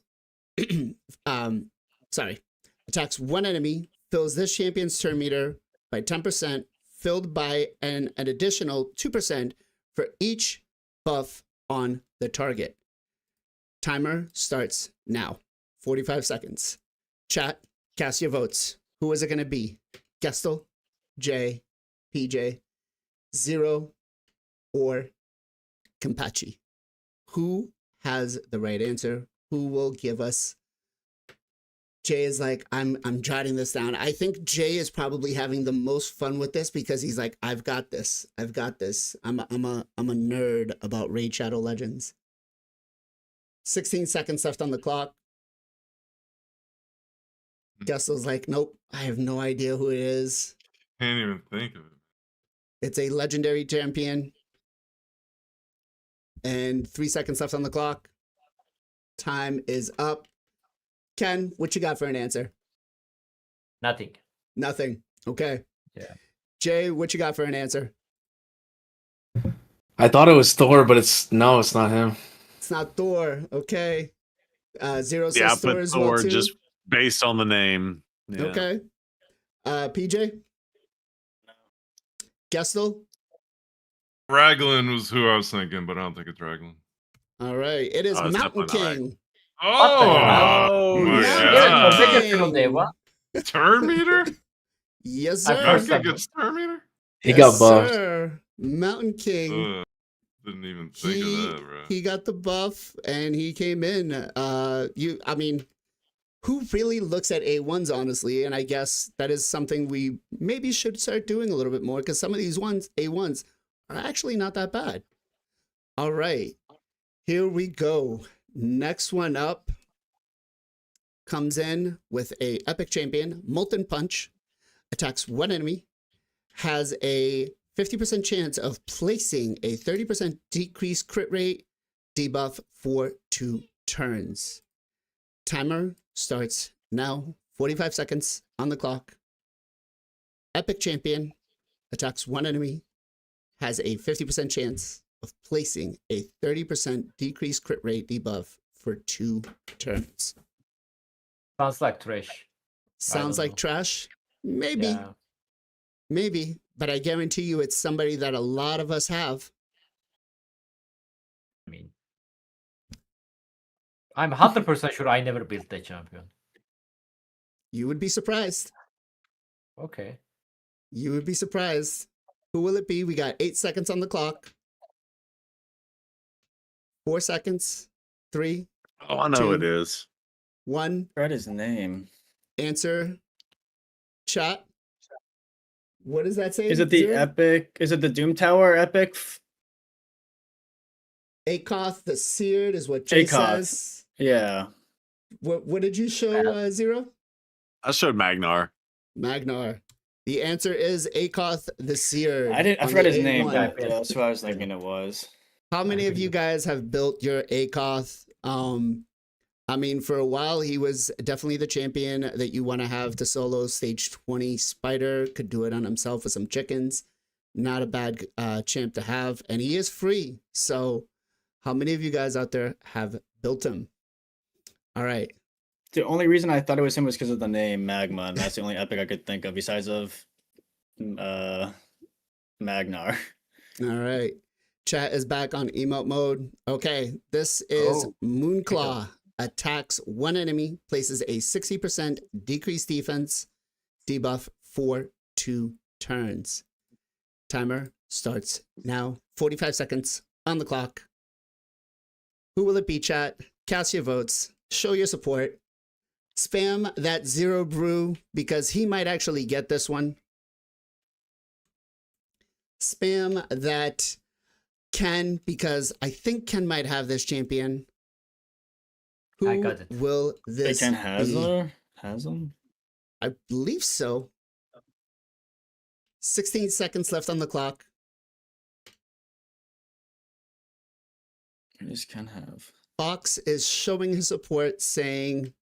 attacks one enemy, fills this champion's turn meter by 10%, filled by an additional 2% for each buff on the target. Timer starts now. 45 seconds. Chat, cast your votes. Who is it going to be? Gestel, Jay, PJ, Zero, or Kampachi? Who has the right answer? Who will give us? Jay is like, I'm jotting this down. I think Jay is probably having the most fun with this because he's like, I've got this. I'm a nerd about Raid Shadow Legends. 16 seconds left on the clock. Gessel's like, nope, I have no idea who it is. Can't even think of it. It's a legendary champion. And 3 seconds left on the clock. Time is up. Ken, what you got for an answer? Nothing. Nothing. Okay. Yeah. Jay, what you got for an answer? I thought it was Thor, but it's not him. It's not Thor. Okay. Zero Yeah, I says Thor put as well Thor too. just based on the name. Yeah. Okay. PJ? Gestel? Raglan was who I was thinking, but I don't think it's Raglan. All right. It is Oh, it's Mountain definitely not King. Oh, my yeah. God. Dang. Turn meter? Yes, I sir. first Raglan gets turn meter? He got buffed. Sir. Mountain King. Didn't even think of that, bro. He got the buff and he came in. I mean, who really looks at A1s, honestly? And I guess that is something we maybe should start doing a little bit more because some of these A1s are actually not that bad. All right, here we go. Next one up comes in with a epic champion, Molten Punch, attacks one enemy, has a 50% chance of placing a 30% decreased crit rate debuff for 2 turns. Timer starts now. 45 seconds on the clock. Epic champion attacks one enemy, has a 50% chance of placing a 30% decreased crit rate debuff for 2 turns. Sounds like trash. Sounds like know. trash? Maybe. Yeah. Maybe. But I guarantee you it's somebody that a lot of us have. I mean, I'm 100% sure I never built that champion. You would be surprised. Okay. You would be surprised. Who will it be? We got 8 seconds on the clock. 4 seconds. 3, Oh, I know 2, it is. 1. Read his name. Answer. Chat. What does that say? Is it the Zero? epic? Is it the Doom Tower epic? Akoth the Seared is what Jay Akoth. says. Yeah. What did you show, Zero? I showed Magnar. Magnar. The answer is Akoth the Seared. I on forgot the his name, A1. but that's what I was thinking it was. How many of you guys have built your Akoth? I mean, for a while, he was definitely the champion that you want to have to solo stage 20 Spider. Could do it on himself with some chickens. Not a bad champ to have. And he is free. So how many of you guys out there have built him? All right. The only reason I thought it was him was because of the name Magma, and that's the only epic I could think of besides of Magnar. All right. Chat is back on emote mode. Okay. This is Moonclaw. Attacks one enemy, places a 60% decreased defense debuff for 2 turns. Timer starts now. 45 seconds on the clock. Who will it be, chat? Cast your votes. Show your support. Spam that Zero Brew because he might actually get this one. spam that Ken, because I think Ken might have this champion. Who I got it. will They this can be? has them. I believe so. 16 seconds left on the clock. I just can have. Fox is showing his support, saying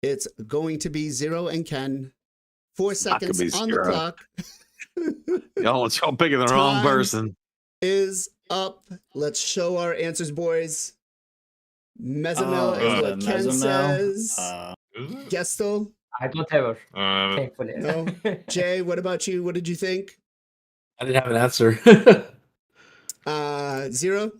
it's going to be Zero and Ken. 4 not gonna seconds be on the Zero. clock. Y'all picking the wrong Time. person. Is up. Let's show our answers, boys. Mezamel is is what Ken says. Is it? Gestel, I don't have her, Uh, thankfully. no. Jay, what about you? What did you think? I didn't have an answer. Zero.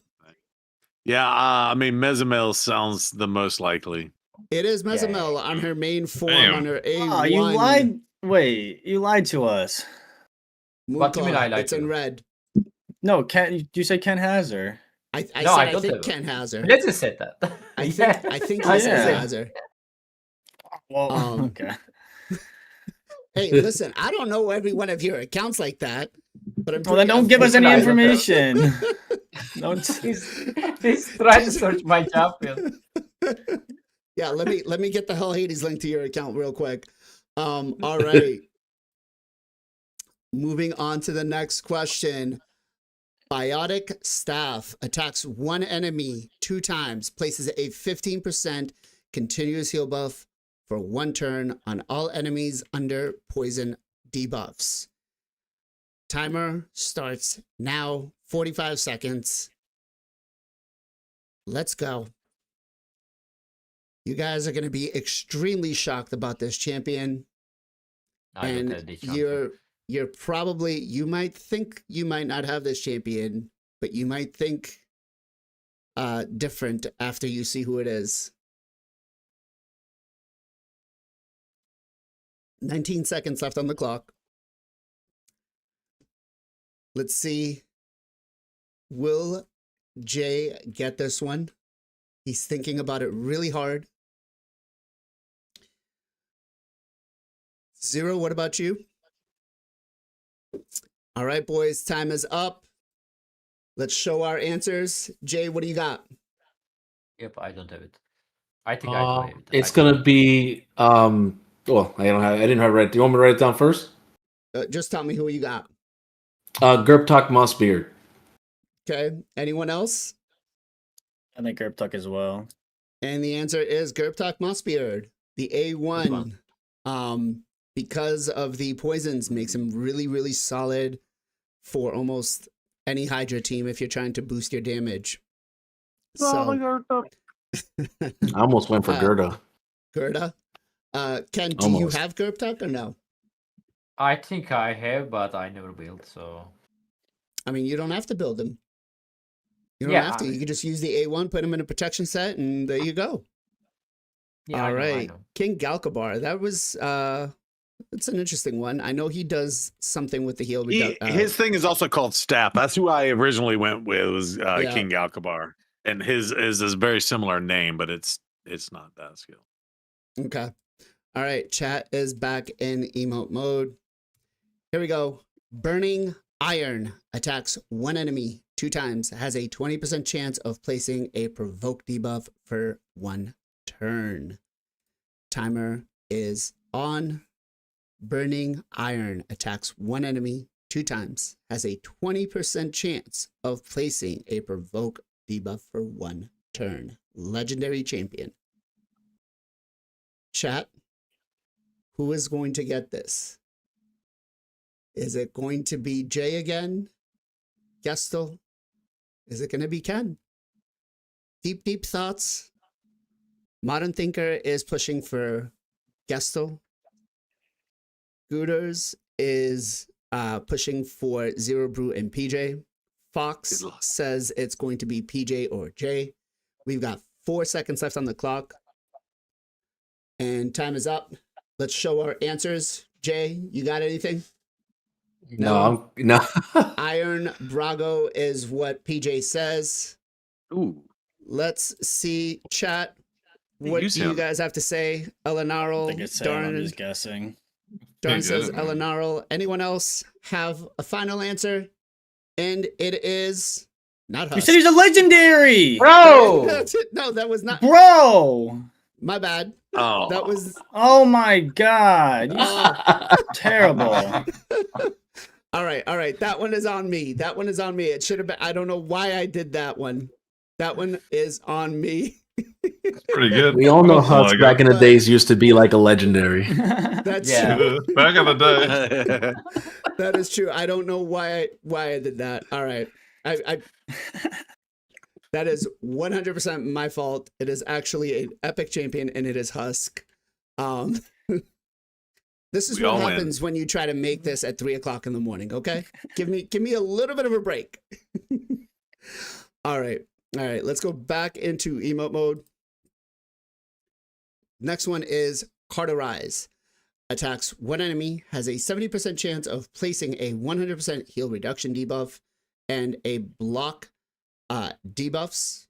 Yeah, I mean, Mezamel sounds the most likely. It is Mezamel Yeah. on her main form, Damn. on her A1. Oh, you lied. Wait, you lied to us. Moonclaw. What do you mean I lied It's to in you? red. No, Ken. You said Ken has her. I No, said I I don't think have Ken has her. Let's just said that. I think he Yeah. says he has her. Well, Um, okay. Hey, listen, I don't know every one of your accounts like that, but I'm Well, then pretty don't give us any I don't know. information. Don't. Please try to search my champion. Yeah, let me get the Hell Hades link to your account real quick. All right. Moving on to the next question. Biotic Staff attacks one enemy 2 times, places a 15% continuous heal buff for 1 turn on all enemies under poison debuffs. Timer starts now, 45 seconds. Let's go. You guys are going to be extremely shocked about this champion. I don't And have the champion. you're probably, you might think you might not have this champion, but you might think different after you see who it is. 19 seconds left on the clock. Let's see. Will Jay get this one? He's thinking about it really hard. Zero, what about you? All right, boys, time is up. Let's show our answers. Jay, what do you got? Yep, I don't have it. I think I do have it. It's I gonna be well, I didn't have it right. Do you want me to write it down first? Just tell me who you got. Gerptok Mossbeard. Okay. Anyone else? I think Gerptuck as well. And the answer is Gerptok Mossbeard. The A1, because of the poisons, makes him really, really solid for almost any Hydra team if you're trying to boost your damage. So, I almost went for Gerda. Gerda. Ken, do Almost. you have Gerptok or no? I think I have, but I never built, so I mean, you don't have to build him. You don't Yeah, have to. I- You can just use the A1, put him in a protection set, and there you go. yeah. All I right. know. King Galkabar. That was it's an interesting one. I know he does something with the heal. His thing is also called Staff. That's who I originally went with, was Yeah. King Galkabar. And his is a very similar name, but it's not that skill. Okay. All right. Chat is back in emote mode. Here we go. Burning Iron attacks one enemy 2 times, has a 20% chance of placing a provoke debuff for 1 turn. Timer is on. Burning Iron attacks one enemy 2 times, has a 20% chance of placing a provoke debuff for 1 turn. Legendary champion. Chat, who is going to get this? Is it going to be Jay again? Gestel? Is it going to be Ken? Deep, deep thoughts. Modern Thinker is pushing for Gestel. Gooters is pushing for Zero Brew and PJ. Fox Good luck. says it's going to be PJ or Jay. We've got 4 seconds left on the clock. And time is up. Let's show our answers. Jay, you got anything? No. No. Iron Brago is what PJ says. Ooh. Let's see, chat. Hey, What use do you him. guys have to say? I Elenarl, think it's him. I'm Darn, just guessing. Darn Yeah, says man. Elenarl. Anyone else have a final answer? And it is not You Husk. said he's a legendary. Bro! No, that was not. Bro. My bad. Oh, That was. Oh my god. You Oh. terrible. All right. That one is on me. That one is on me. It should have been. I don't know why I did that one. That one is on me. Pretty good. We all know That's all I Husk got. back in the days used to be like a legendary. That's Yeah. true. Back in the day. That is true. I don't know why I did that. All right. I that is 100% my fault. It is actually an epic champion, and it is Husk. This is We what all win. happens when you try to make this at 3:00 in the morning. Okay, give me a little bit of a break. All right. Let's go back into emote mode. Next one is Carterize. Attacks one enemy, has a 70% chance of placing a 100% heal reduction debuff and a block buffs.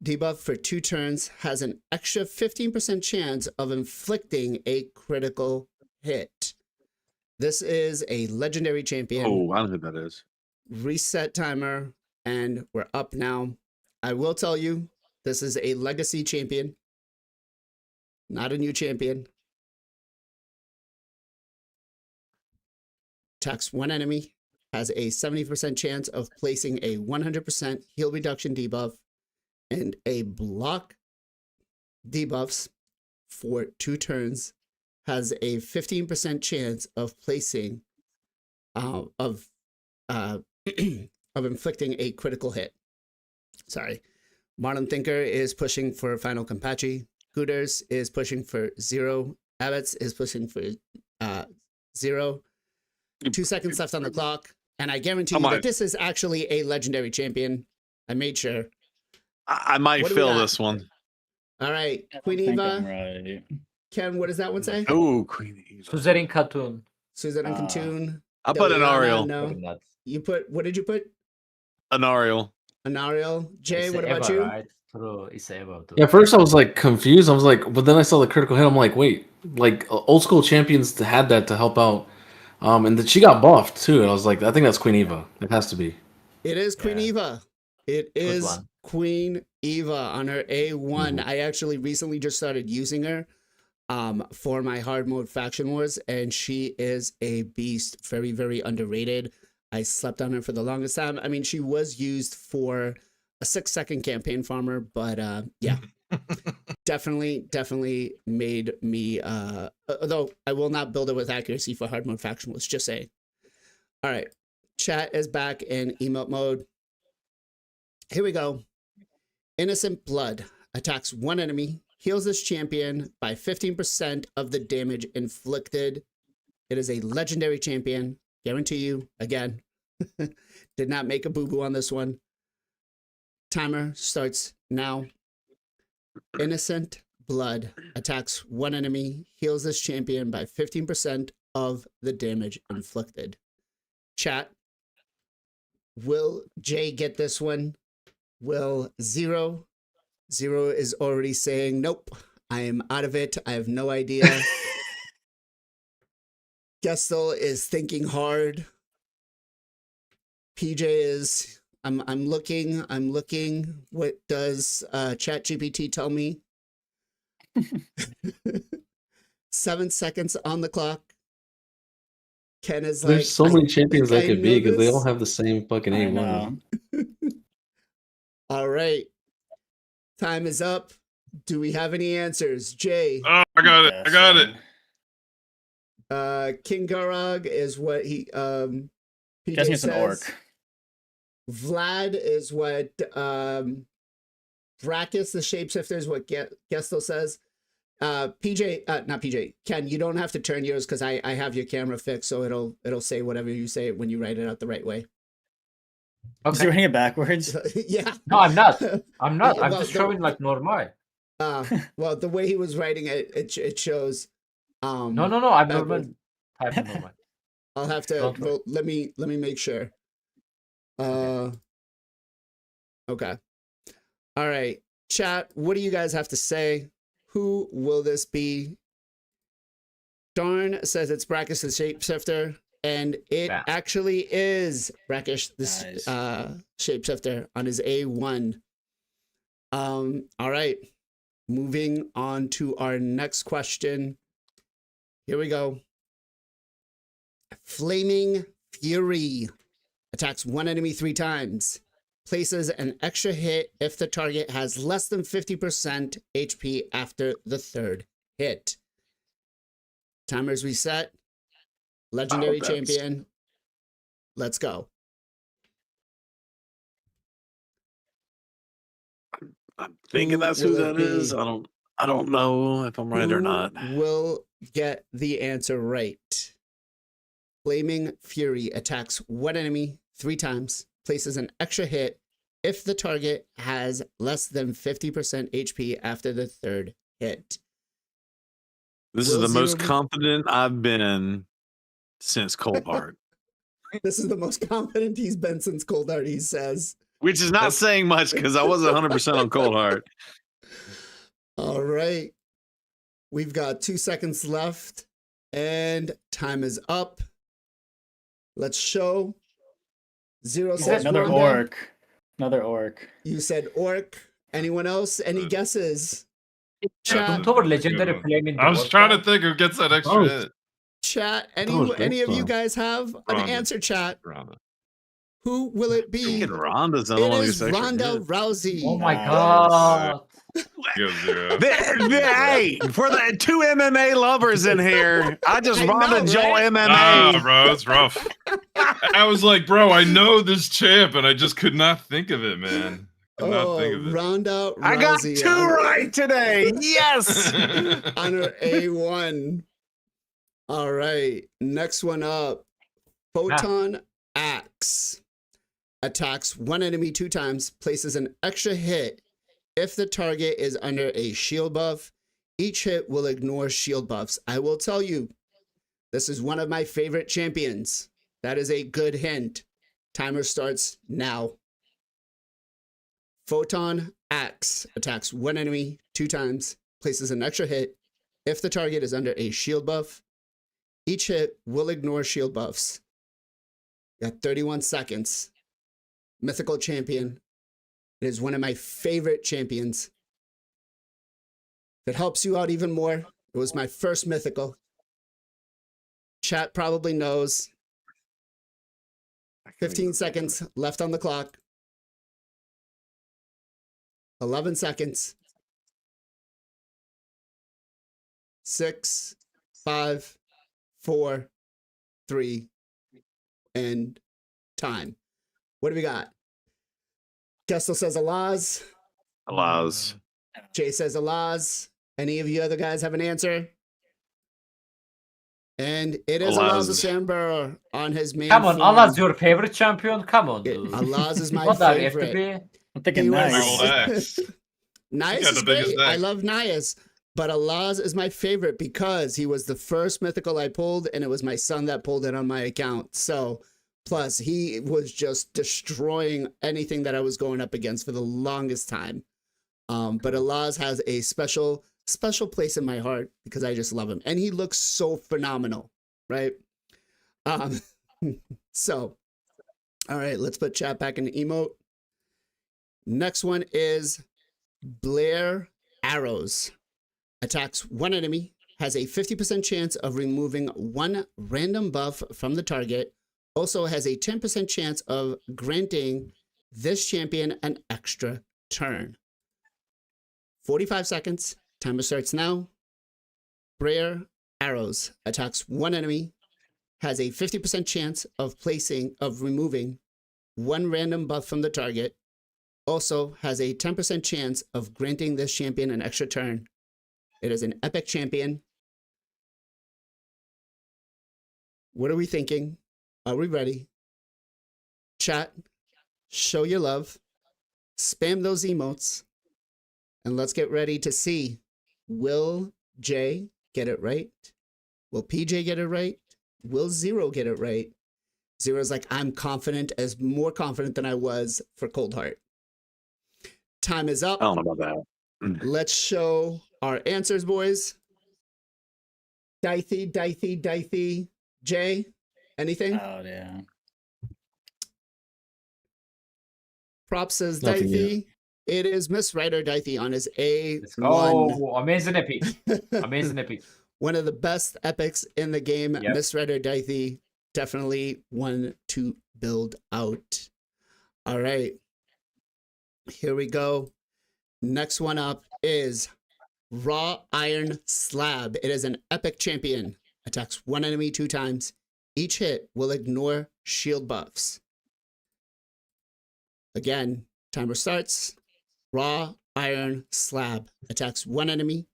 Debuff for 2 turns, has an extra 15% chance of inflicting a critical hit. This is a legendary champion. Oh, I don't know who that is. Reset timer, and we're up now. I will tell you, this is a legacy champion, not a new champion. Attacks one enemy, has a 70% chance of placing a 100% heal reduction debuff and a block debuffs for 2 turns, has a 15% chance of placing of inflicting a critical hit. Sorry. Marlon Thinker is pushing for Final Kampachi. Gooters is pushing for 0. Abbots is pushing for 0. 2 seconds left on the clock. And I guarantee you that this is actually a legendary champion. I made sure. I might What do we fill got? this one. All right. I Queen think Eva. I'm right. Ken, what does that one say? Oh, Queen Eva. Suzerin Katun. Susan and Kantun. I put an Ariel. No. Very nuts. You put, what did you put? An Ariel. An Ariel. Jay, It's what about Eva, you? Right? True. It's Eva. Too. Yeah, at first I was like confused. I was like, but then I saw the critical hit. I'm like, wait, like old school champions had that to help out. And then she got buffed too. And I was like, I think that's Queen Eva. It has to be. It is Queen Yeah. Eva. It is one. Queen Eva on her A1. Mhm. I actually recently just started using her for my hard mode faction wars, and she is a beast. Very, very underrated. I slept on her for the longest time. I mean, she was used for a 6-second campaign farmer, but yeah. definitely made me although I will not build it with accuracy for hard mode faction wars, just saying. All right. Chat is back in emote mode. Here we go. Innocent Blood attacks one enemy, heals this champion by 15% of the damage inflicted. It is a legendary champion. Guarantee you, again, did not make a boo-boo on this one. Timer starts now. Innocent Blood attacks one enemy, heals this champion by 15% of the damage inflicted. Chat, will Jay get this one? Will Zero is already saying, nope, I am out of it. I have no idea. Gestel is thinking hard. PJ is, I'm looking. What does ChatGPT tell me? 7 seconds on the clock. Ken is like, There's so many champions think that I could be know because they all this. have the same fucking I A1. know. All right. Time is up. Do we have any answers? Jay, Oh, I got it. I got it. King Garog is what he PJ Guessing it's an says. orc. Vlad is what Brackus the shapeshifter is what Gestel says. Not PJ. Ken, you don't have to turn yours because I have your camera fixed, so it'll say whatever you say when you write it out the right way. Is he Okay. writing it backwards? Yeah. No, I'm not. I'm not. Yeah, I'm well, just the- showing like normal. Well, the way he was writing it, it shows. No. I'm normal. backwards. Typing normal. I'll have to. Don't worry. Well, let me make sure. Okay. All right, chat. What do you guys have to say? Who will this be? Darn says it's Brackus the Shapeshifter, And it Wow. actually is Brackish, this Nice. shapeshifter on his A1. All right. Moving on to our next question. Here we go. Flaming Fury attacks one enemy 3 times. Places an extra hit if the target has less than 50% HP after the 3rd hit. Timers reset. Legendary champion. Let's go. I'm thinking that's who will it that is. be? I don't know if I'm right or not. Who will get the answer right? Flaming Fury attacks one enemy 3 times, places an extra hit if the target has less than 50% HP after the 3rd hit. This Will is the most Zero be- confident I've been since Cold Heart, This is the most confident he's been since Cold Heart, he says. which is not saying much because I wasn't 100% on Cold Heart. All right. We've got 2 seconds left and time is up. Let's show. 0 says Another Rhonda. orc. Another orc. You said orc. Anyone else? Any guesses? Chat. Don't over legendary one. flaming. I was trying to think who gets that extra Both. hit. Chat. was Any of you Rhonda. guys have an Rhonda. answer? Chat. Rhonda. Who will it be? Thinking Ronda's the It one who is gets extra Ronda hit. Rousey. Oh my Nice. god. Go 0. Hey, for the 2 MMA lovers in here, I just I know, Ronda Joel right? MMA. Ah, bro, it's rough. I was like, bro, I know this champ, and I just could not think of it, man. Could not think of it. Ronda Rousey. I got 2 right today. Yes. On her A1. All right. Next one up. Photon Axe attacks one enemy 2 times, places an extra hit if the target is under a shield buff. Each hit will ignore shield buffs. I will tell you, this is one of my favorite champions. That is a good hint. Timer starts now. Photon Axe attacks one enemy 2 times, places an extra hit if the target is under a shield buff. Each hit will ignore shield buffs. You got 31 seconds. Mythical champion. It is one of my favorite champions. If it helps you out even more, it was my first mythical. Chat probably knows. 15 seconds left on the clock. 11 seconds. 6, 5, 4, 3, and time. What do we got? Kestel says Alaz. Allows. Jay says Alaz. Any of you other guys have an answer? And it is Alaz Alaz. Sambur on his main Come on, form. Allah's your favorite champion. Come on, dude. Alaz is my What are you favorite. FTP? I'm thinking He was- Big old nice. axe. Nias got is the biggest great. I axe. love Nias. But Alaz is my favorite because he was the first mythical I pulled, and it was my son that pulled it on my account. So, plus, he was just destroying anything that I was going up against for the longest time. But Alaz has a special place in my heart because I just love him. And he looks so phenomenal, right? So, all right, let's put chat back in the emote. Next one is Blair Arrows. Attacks one enemy, has a 50% chance of removing 1 random buff from the target, also has a 10% chance of granting this champion an extra turn. 45 seconds, timer starts now. Blair Arrows attacks one enemy, has a 50% chance of removing 1 random buff from the target, also has a 10% chance of granting this champion an extra turn. It is an epic champion. What are we thinking? Are we ready? Chat, show your love, spam those emotes, and let's get ready to see, will J get it right? Will PJ get it right? Will Zero get it right? Zero's like, I'm confident, more confident than I was for Cold Heart. Time is up. I don't know about that. Let's show our answers, boys. Dithy. Jay, Anything? Oh yeah. Prop says Nothing yet. Dythy. It is Miss Ryder Dythy on his Let's A1. go. Amazing epic. Amazing epic. One of the best epics in the game. Yep. Miss Ryder Dythy, definitely one to build out. All right. Here we go. Next one up is Raw Iron Slab. It is an epic champion. Attacks one enemy 2 times. Each hit will ignore shield buffs. Again, timer starts. Raw Iron Slab. Attacks one enemy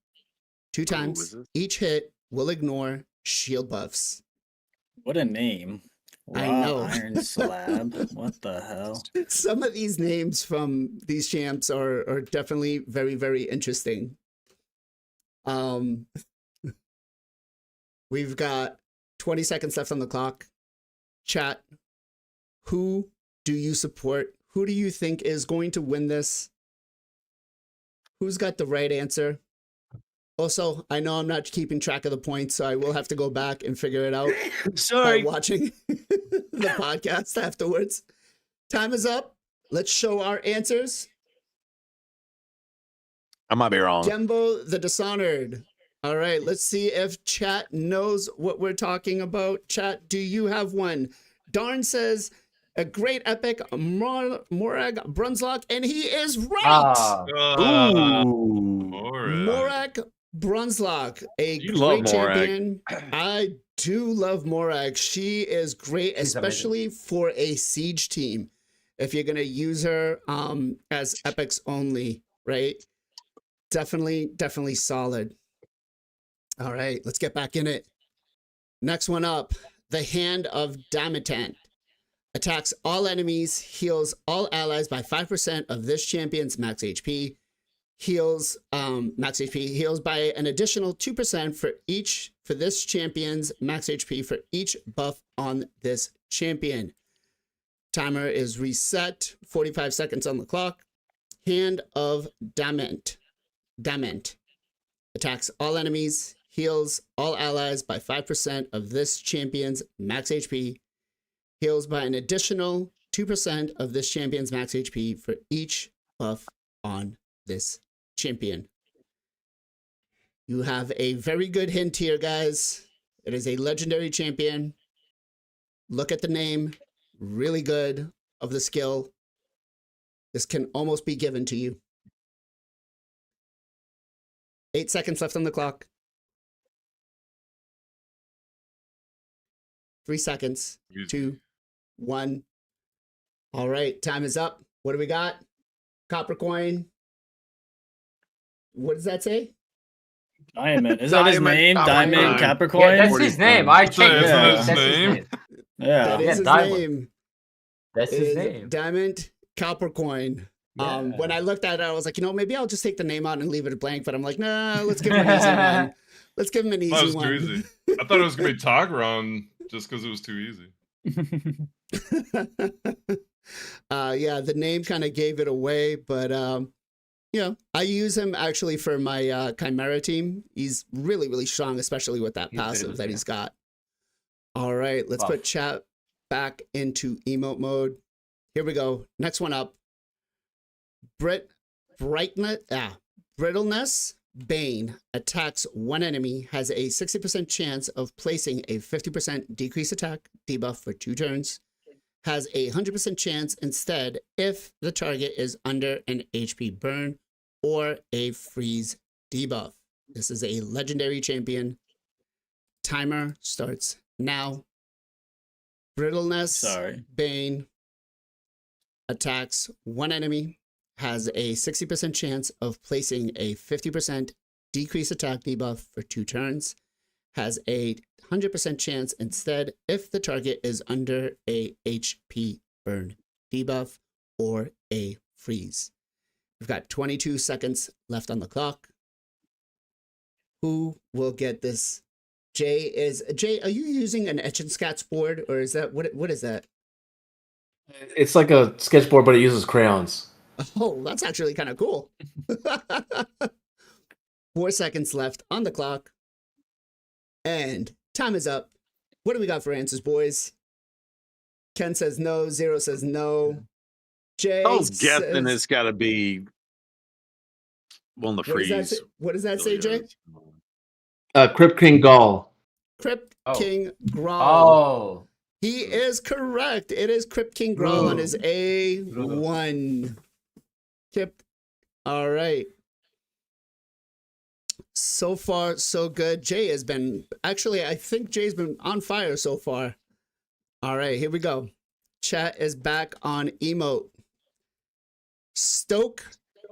2 is times. this? Each hit will ignore shield buffs. What a name. I Raw know. Iron Slab. What the hell? Some of these names from these champs are definitely very, very interesting. We've got 20 seconds left on the clock. Chat, who do you support? Who do you think is going to win this? Who's got the right answer? Also, I know I'm not keeping track of the points, so I will have to go back and figure it out by Sorry. watching the podcast afterwards. Time is up. Let's show our answers. I might be wrong. Gembo the Dishonored. All right, let's see if chat knows what we're talking about. Chat, do you have one? Darn says a great epic Morag Brunslock, and he is right. Ah, Ooh. Morag Brunslock, a You love great Morag. champion. I do love Morag. She is great, She's especially for a siege team. If you're gonna use her as epics only, right? Definitely solid. All right, let's get back in it. Next one up, the Hand of Damitant. Attacks all enemies, heals all allies by 5% of this champion's max HP. Heals max HP, heals by an additional 2% for this champion's max HP for each buff on this champion. Timer is reset, 45 seconds on the clock. Hand of Dament. Attacks all enemies, heals all allies by 5% of this champion's max HP. Heals by an additional 2% of this champion's max HP for each buff on this champion. You have a very good hint here, guys. It is a legendary champion. Look at the name. Really good of the skill. This can almost be given to you. 8 seconds left on the clock. 3 seconds. 2, 1. All right, time is up. What do we got? Copper coin. What does that say? Diamond. Is that his Diamond, name? Capricorn. Diamond yeah, Capricorn? that's his name. I checked. Isn't that That's his his name? name. Yeah. That is Yeah, his Diamond. name. That's It his is name. Diamond Capricorn. When I looked at it, I was like, maybe I'll just take the name out and leave it blank. But I'm like, nah, let's give him an easy one. Let's give him an That easy was too one. easy. I thought it was gonna be Togron just because it was too easy. Yeah, the name kind of gave it away, but I use him actually for my Chimera team. He's really, really strong, especially with that He's very passive good, that yeah. he's got. All right, let's Buff. put chat back into emote mode. Here we go. Next one up. Brittleness Bane attacks one enemy, has a 60% chance of placing a 50% decrease attack debuff for 2 turns, has a 100% chance instead if the target is under an HP burn or a freeze debuff. This is a legendary champion. Timer starts now. Brittleness Sorry. Bane attacks one enemy, has a 60% chance of placing a 50% decrease attack debuff for 2 turns, has a 100% chance instead if the target is under a HP burn debuff or a freeze. We've got 22 seconds left on the clock. Who will get this? Jay, are you using an Etch and Scats board, or is that what is that? It's like a sketchboard, but it uses crayons. Oh, that's actually kind of cool. 4 seconds left on the clock. And time is up. What do we got for answers, boys? Ken says no. Zero says no. Jay I was guessing says, it's got to be one of the what does that freeze. say? What does that say, Jay? Crypt King Gaul. Crypt Oh. King Grawl. Oh. He is correct. It is Crypt King Grawl on his A1. Kip. All right. So far, so good. Jay has been, actually, I think Jay's been on fire so far. All right, here we go. Chat is back on emote. Stoke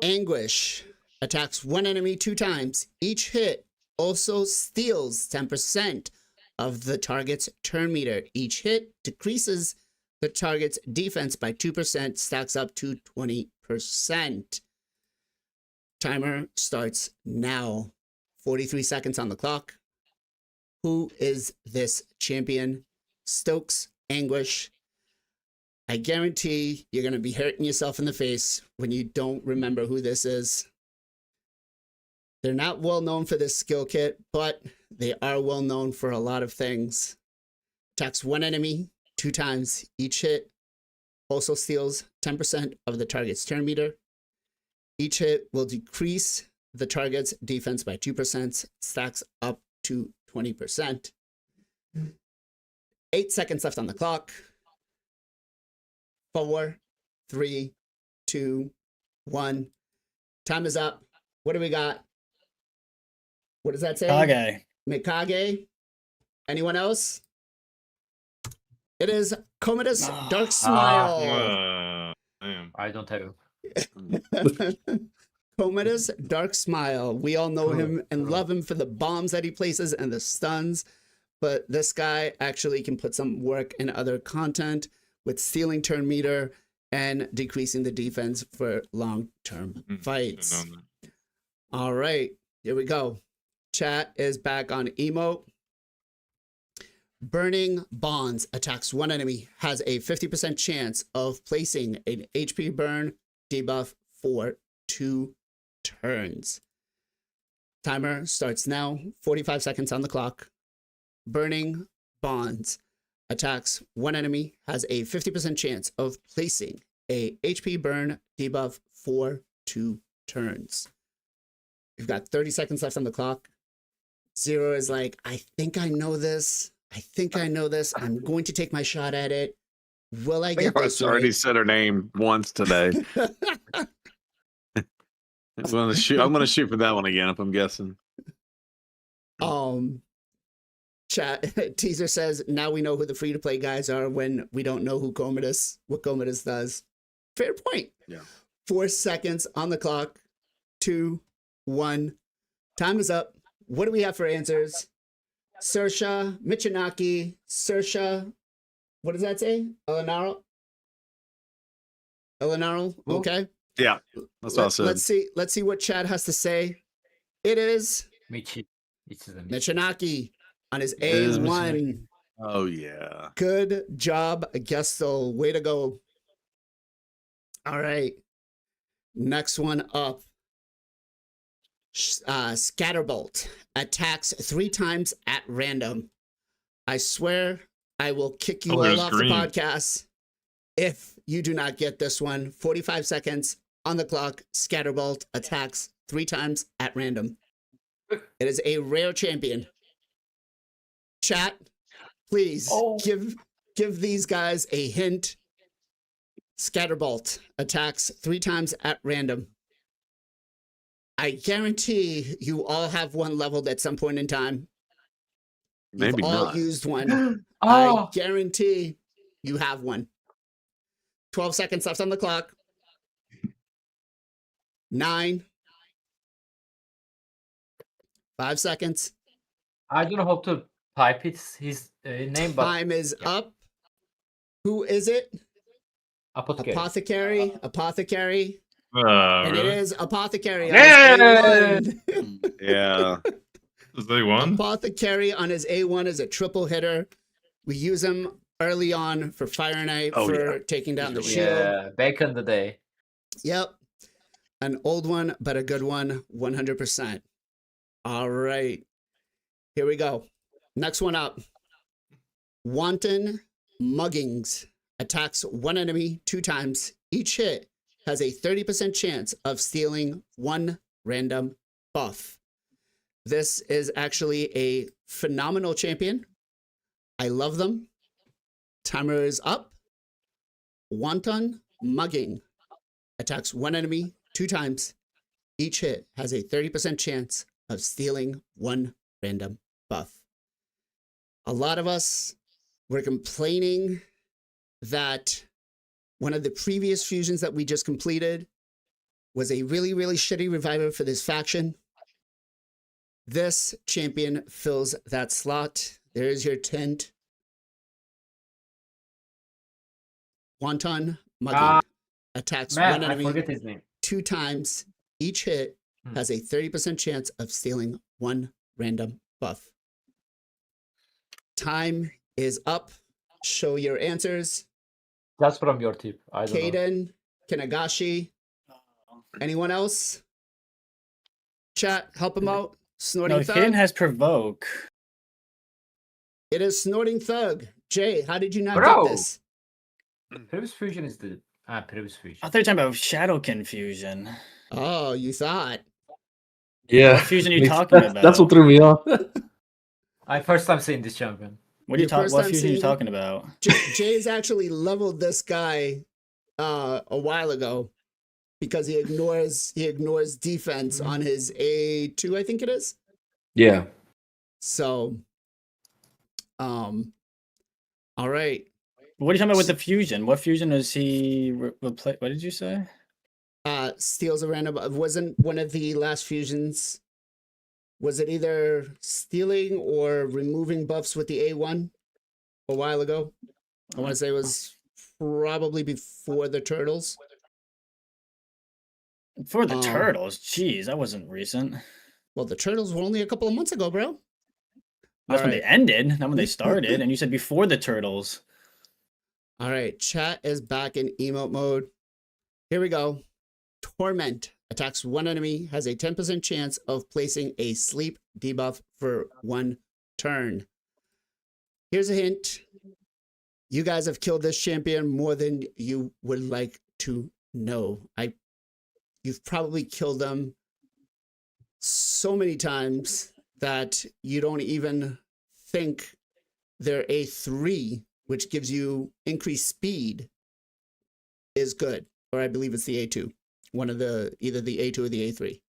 Anguish attacks one enemy 2 times. Each hit also steals 10% of the target's turn meter. Each hit decreases the target's defense by 2%, stacks up to 20%. Timer starts now. 43 seconds on the clock. Who is this champion? Stokes Anguish. I guarantee you're going to be hurting yourself in the face when you don't remember who this is. They're not well known for this skill kit, but they are well known for a lot of things. Attacks one enemy 2 times. Each hit also steals 10% of the target's turn meter. Each hit will decrease the target's defense by 2%, stacks up to 20%. 8 seconds left on the clock. 4, 3, 2, 1. Time is up. What do we got? What does that say? Kage. Mikage. Anyone else? It is Commodus Dark Smile. Damn. I don't have. Commodus Dark Smile. We all know him and love him for the bombs that he places and the stuns, but this guy actually can put some work in other content with stealing turn meter and decreasing the defense for long-term fights. All right, here we go. Chat is back on emote. Burning Bonds attacks one enemy, has a 50% chance of placing an HP burn debuff for 2 turns. Timer starts now. 45 seconds on the clock. Burning Bonds attacks one enemy, has a 50% chance of placing a HP burn debuff for 2 turns. We've got 30 seconds left on the clock. Zero is like, I think I know this. I'm going to take my shot at it. Will I get this already right? said her name once today. I'm gonna shoot for that one again if I'm guessing. Chat teaser says now we know who the free to play guys are when we don't know what Commodus does. Fair point. Yeah. 4 seconds on the clock. 2, 1. Time is up. What do we have for answers? Sersha, Michinaki, Sersha. What does that say? Elenaro? Okay. Yeah, that's what I said. Let's see what Chad has to say. It is Michi. It's the Michi. Michinaki on his It is A1. Oh yeah. Good job, Gestel. Way to go. All right. Next one up. Scatterbolt attacks 3 times at random. I swear I will kick you all off the podcast if you do not get this one. 45 seconds on the clock. Scatterbolt attacks 3 times at random. It is a rare champion. Chat, please give these guys a hint. Scatterbolt attacks 3 times at random. I guarantee you all have one leveled at some point in time. Maybe You've all not. used one. I guarantee you have one. 12 seconds left on the clock. 9. 5 seconds. I don't know how to type his name, but Time is up. Who is it? Apothecary. Apothecary. And it Really? is Apothecary on Yeah! his A1. Yeah. Is they won? Apothecary on his A1 is a triple hitter. We use him early on for Fire Knight for taking down the shield. Yeah, back in the day. Yep. An old one, but a good one, 100%. All right. Here we go. Next one up. Wanton muggings. Attacks one enemy 2 times. Each hit has a 30% chance of stealing 1 random buff. This is actually a phenomenal champion. I love them. Timer is up. Wanton mugging. Attacks one enemy 2 times. Each hit has a 30% chance of stealing 1 random buff. A lot of us were complaining that one of the previous fusions that we just completed was a really, really shitty reviver for this faction. This champion fills that slot. There's your tint. Wanton mugging. Attacks Man, one I enemy forget his name. 2 times. Each hit has a 30% chance of stealing 1 random buff. Time is up. Show your answers. That's from your tip. I don't know. Kaden, Kanagashi. Anyone else? Chat, help him out. Snorting No, Thug. Kaden has provoke. It is Snorting Thug. Jay, how did you not Bro. get this? Previous fusion is the previous fusion. I thought you were talking about Shadow Confusion. Oh, you thought. Yeah. What fusion are you Me- talking that's, about? That's what threw me off. I first time seeing this champion. What are you Your talking? first What time fusion are you seeing- talking about? Jay's actually leveled this guy a while ago because he ignores defense on his A2, I think it is. Yeah. So, all right. What are you talking about with the fusion? What fusion is he replace? What did you say? Steals a random. Wasn't one of the last fusions? Was it either stealing or removing buffs with the A1 a while ago? I want to say it was probably before the turtles. For the Um, turtles, jeez, that wasn't recent. Well, the turtles were only a couple of months ago, bro. That's when Alright. they ended, not when they started. And you said before the turtles. All right, chat is back in emote mode. Here we go. Torment attacks one enemy, has a 10% chance of placing a sleep debuff for 1 turn. Here's a hint. You guys have killed this champion more than you would like to know. You've probably killed them so many times that you don't even think their A3, which gives you increased speed, is good. Or I believe it's the A2. One of the, either the A2 or the A3.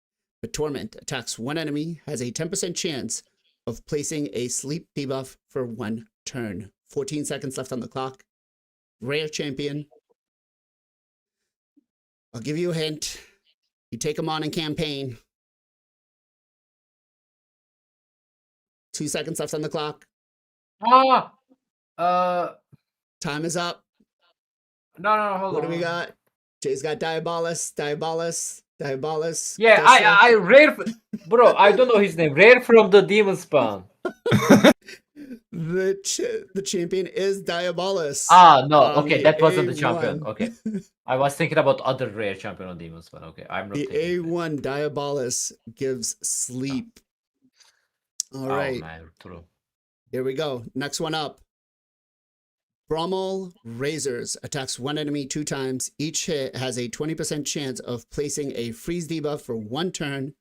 But Torment attacks one enemy, has a 10% chance of placing a sleep debuff for 1 turn. 14 seconds left on the clock. Rare champion. I'll give you a hint. You take him on in campaign. 2 seconds left on the clock. Time is up. No, hold What on. do we got? Jay's got Diabolus. Yeah, Guess I rare, bro. I don't know his name. Rare from the demon spawn. The champion is Diabolus. No, on okay, the that wasn't the champion. A1. Okay, I was thinking about other rare champion on demon spawn. Okay, I'm not The thinking. A1 Diabolus gives sleep. All Oh right, man, true. here we go. Next one up. Brommel Razors attacks one enemy 2 times. Each hit has a 20% chance of placing a freeze debuff for 1 turn.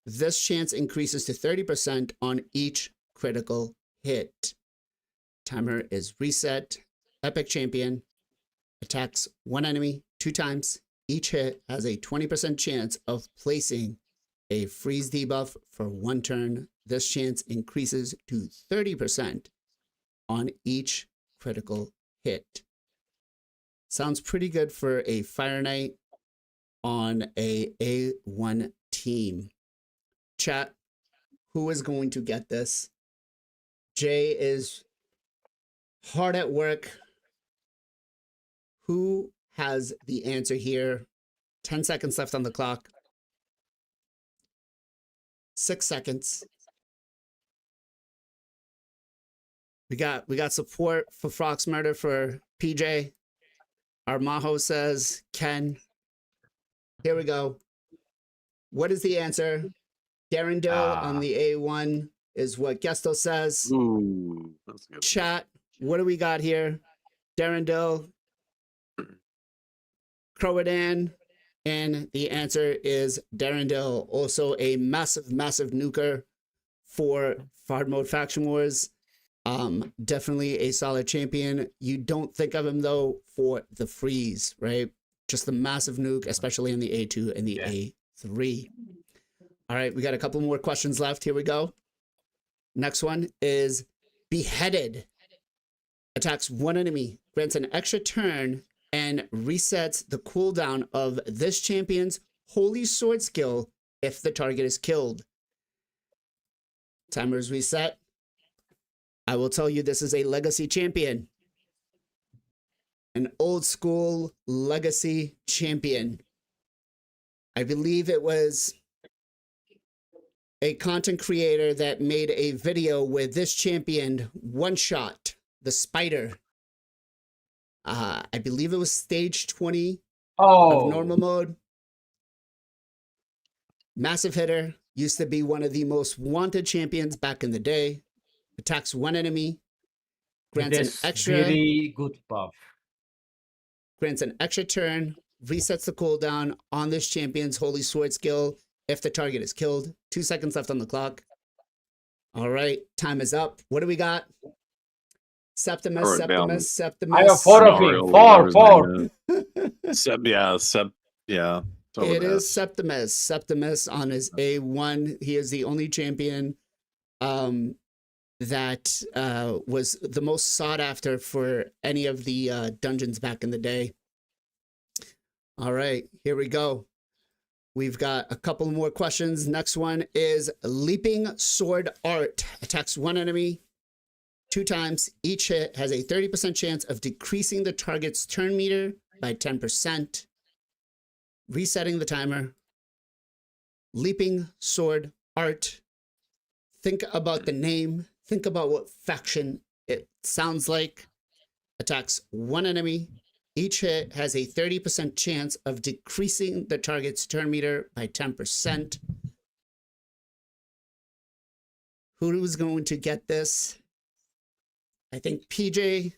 This chance increases to 30% on each critical hit. Timer is reset. Epic Champion attacks one enemy 2 times. Each hit has a 20% chance of placing a freeze debuff for 1 turn. This chance increases to 30% on each critical hit. Sounds pretty good for a Fire Knight on a A1 team. Chat, who is going to get this? Jay is hard at work. Who has the answer here? 10 seconds left on the clock. 6 seconds. We got support for Frox Murder for PJ. Our Maho says Ken. Here we go. What is the answer? Darren on the A1 is what Gesto says. Ooh, that's good. Chat, What do we got here? Darendil, Crowadan, and the answer is Darendil. Also a massive, massive nuker for Hard Mode Faction Wars. Definitely a solid champion. You don't think of him though for the freeze, right? Just the massive nuke, especially in the A2 and the A3. All right, we got a couple more questions left. Here we go. Next one is Beheaded. Attacks one enemy, grants an extra turn, and resets the cooldown of this champion's Holy Sword skill if the target is killed. Timer is reset. I will tell you this is a legacy champion. An old school legacy champion. I believe it was a content creator that made a video where this champion one-shot the spider. I believe it was stage 20 of normal mode. Massive hitter. Used to be one of the most wanted champions back in the day. Attacks one enemy. Grants an extra. Very good buff. Grants an extra turn. Resets the cooldown on this champion's Holy Sword skill if the target is killed. 2 seconds left on the clock. All right, time is up. What do we got? Septimus, Or down. Septimus, Septimus. I have 4 of him. Four. Yeah. It is Septimus. Septimus on his A1. He is the only champion that was the most sought after for any of the dungeons back in the day. All right, here we go. We've got a couple more questions. Next one is Leaping Sword Art. Attacks one enemy 2 times. Each hit has a 30% chance of decreasing the target's turn meter by 10%. Resetting the timer. Leaping Sword Art. Think about the name. Think about what faction it sounds like. Attacks one enemy. Each hit has a 30% chance of decreasing the target's turn meter by 10%. Who is going to get this? I think PJ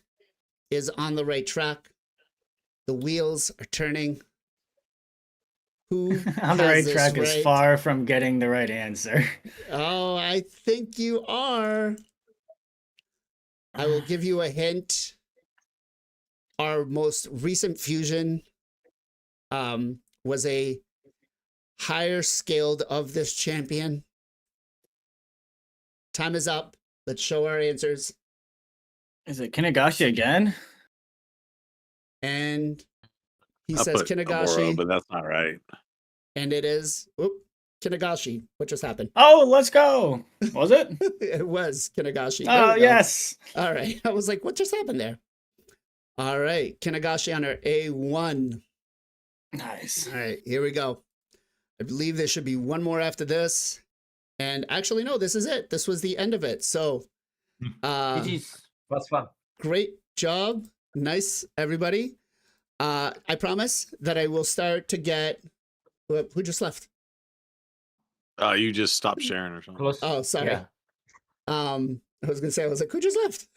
is on the right track. The wheels are turning. Who On the has right this track is right? far from getting the right answer. Oh, I think you are. I will give you a hint. Our most recent fusion was a higher scaled of this champion. Time is up. Let's show our answers. Is it Kinagashi again? And he I says put Kinagashi, Amuro, but that's not right. and it is Kinagashi. What just happened? Oh, let's go. Was it? It was Kinagashi. There Oh, we go. yes. All right. I was like, what just happened there? All right. Kinagashi on our A1. Nice. All right. Here we go. I believe there should be one more after this. And actually, no, this is it. This was the end of it. So, GG's. Was fun. great job. Nice, everybody. I promise that I will start to get. Who just left? You just stopped sharing or something. Close. Oh, sorry. Yeah. I was gonna say, I was like, who just left?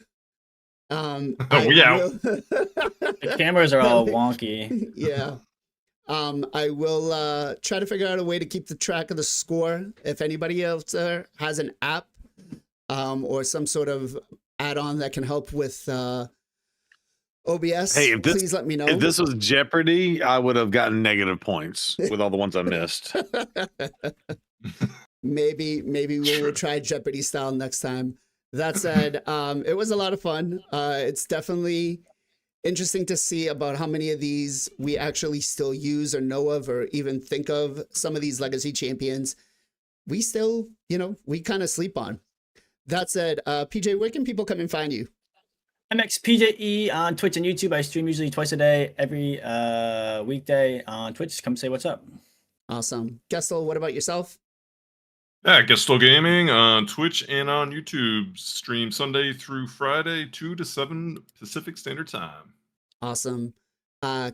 We out. The cameras are all wonky. Yeah. I will try to figure out a way to keep the track of the score. If anybody else there has an app or some sort of add-on that can help with OBS, Hey, please let me know. If this was Jeopardy, I would have gotten negative points with all the ones I missed. maybe we'll try Jeopardy style next time. That said, it was a lot of fun. It's definitely interesting to see about how many of these we actually still use or know of or even think of. Some of these legacy champions we still, we kind of sleep on. That said, PJ, where can people come and find you? MXPJE on Twitch and YouTube. I stream usually twice a day, every weekday on Twitch. Come say what's up. Awesome. Gestel, what about yourself? Yeah, Gestel Gaming on Twitch and on YouTube. Stream Sunday through Friday, 2 to 7 Pacific Standard Time. Awesome.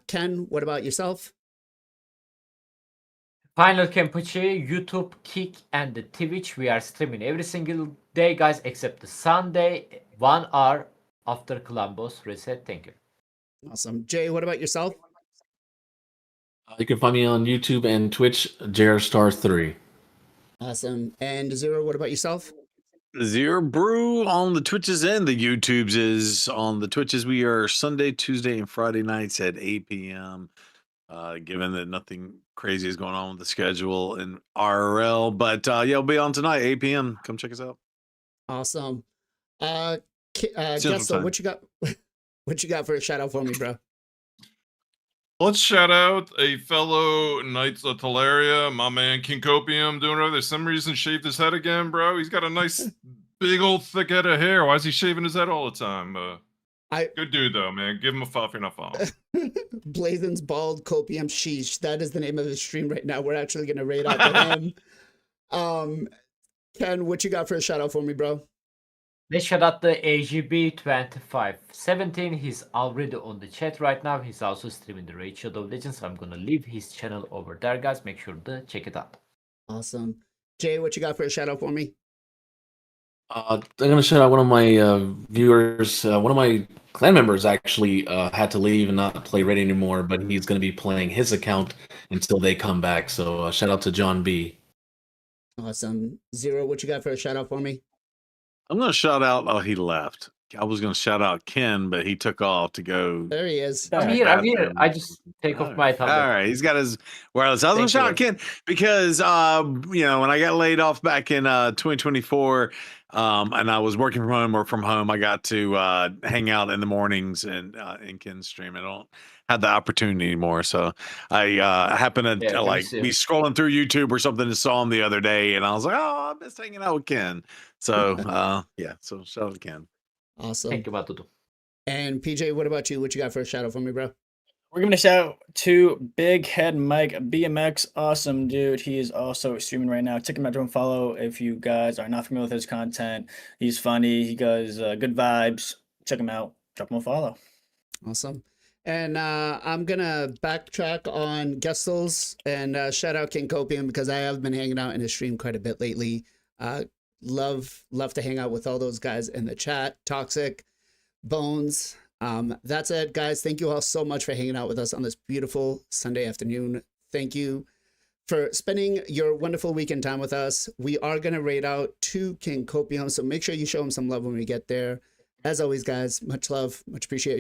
Ken, what about yourself? Final Campucci, YouTube, Kick, and the Twitch. We are streaming every single day, guys, except the Sunday, 1 hour after Columbus reset. Thank you. Awesome. Jay, what about yourself? You can find me on YouTube and Twitch, JRStar3. Awesome. And Zero, what about yourself? Zero Brew on the Twitches and the YouTubes is on the Twitches. We are Sunday, Tuesday, and Friday nights at 8 p.m. Given that nothing crazy is going on with the schedule in RL, but yeah, we'll be on tonight, 8 p.m. Come check us out. Awesome. Central Gusto, Time. what you got? What you got for a shout out for me, bro? Let's shout out a fellow Knights of Teleria, my man Kinkopium, doing whatever. There's some reason shaved his head again, bro. He's got a nice, big old thick head of hair. Why is he shaving his head all the time? Good dude though, man. Give him a follow if you're not following. Blazon's Bald Copium Sheesh. That is the name of his stream right now. We're actually gonna raid out to him. Ken, what you got for a shout out for me, bro? Let's shout out the AGB2517. He's already on the chat right now. He's also streaming the Raid Shadow Legends. I'm gonna leave his channel over there, guys. Make sure to check it out. Awesome. Jay, what you got for a shout out for me? I'm going to shout out one of my viewers. One of my clan members actually had to leave and not play Raid anymore, but he's going to be playing his account until they come back. So shout out to John B. Awesome. Zero, what you got for a shout out for me? I'm going to shout out. Oh, he left. I was going to shout out Ken, but he took off to go. There he is. I'm here. I just take off my tablet. All right, he's got his wireless. I was going to shout out Ken because when I got laid off back in 2024, and I was working from home, I got to hang out in the mornings and in Ken's stream. I don't have the opportunity anymore, so I happened to be scrolling through YouTube or something and saw him the other day, and I was like, oh, I miss hanging out with Ken. So so shout out to Ken. Awesome. Thank you, Matutu. And PJ, what about you? What you got for a shout out for me, bro? We're giving a shout out to Big Head Mike BMX. Awesome dude. He is also streaming right now. Check him out, do him follow if you guys are not familiar with his content. He's funny. He does good vibes. Check him out. Drop him a follow. Awesome. And I'm gonna backtrack on Gestels and shout out King Copium because I have been hanging out in his stream quite a bit lately. Love to hang out with all those guys in the chat. Toxic, Bones. That's it, guys. Thank you all so much for hanging out with us on this beautiful Sunday afternoon. Thank you for spending your wonderful weekend time with us. We are gonna raid out to King Copium, so make sure you show him some love when we get there. As always, guys, much love, much appreciation.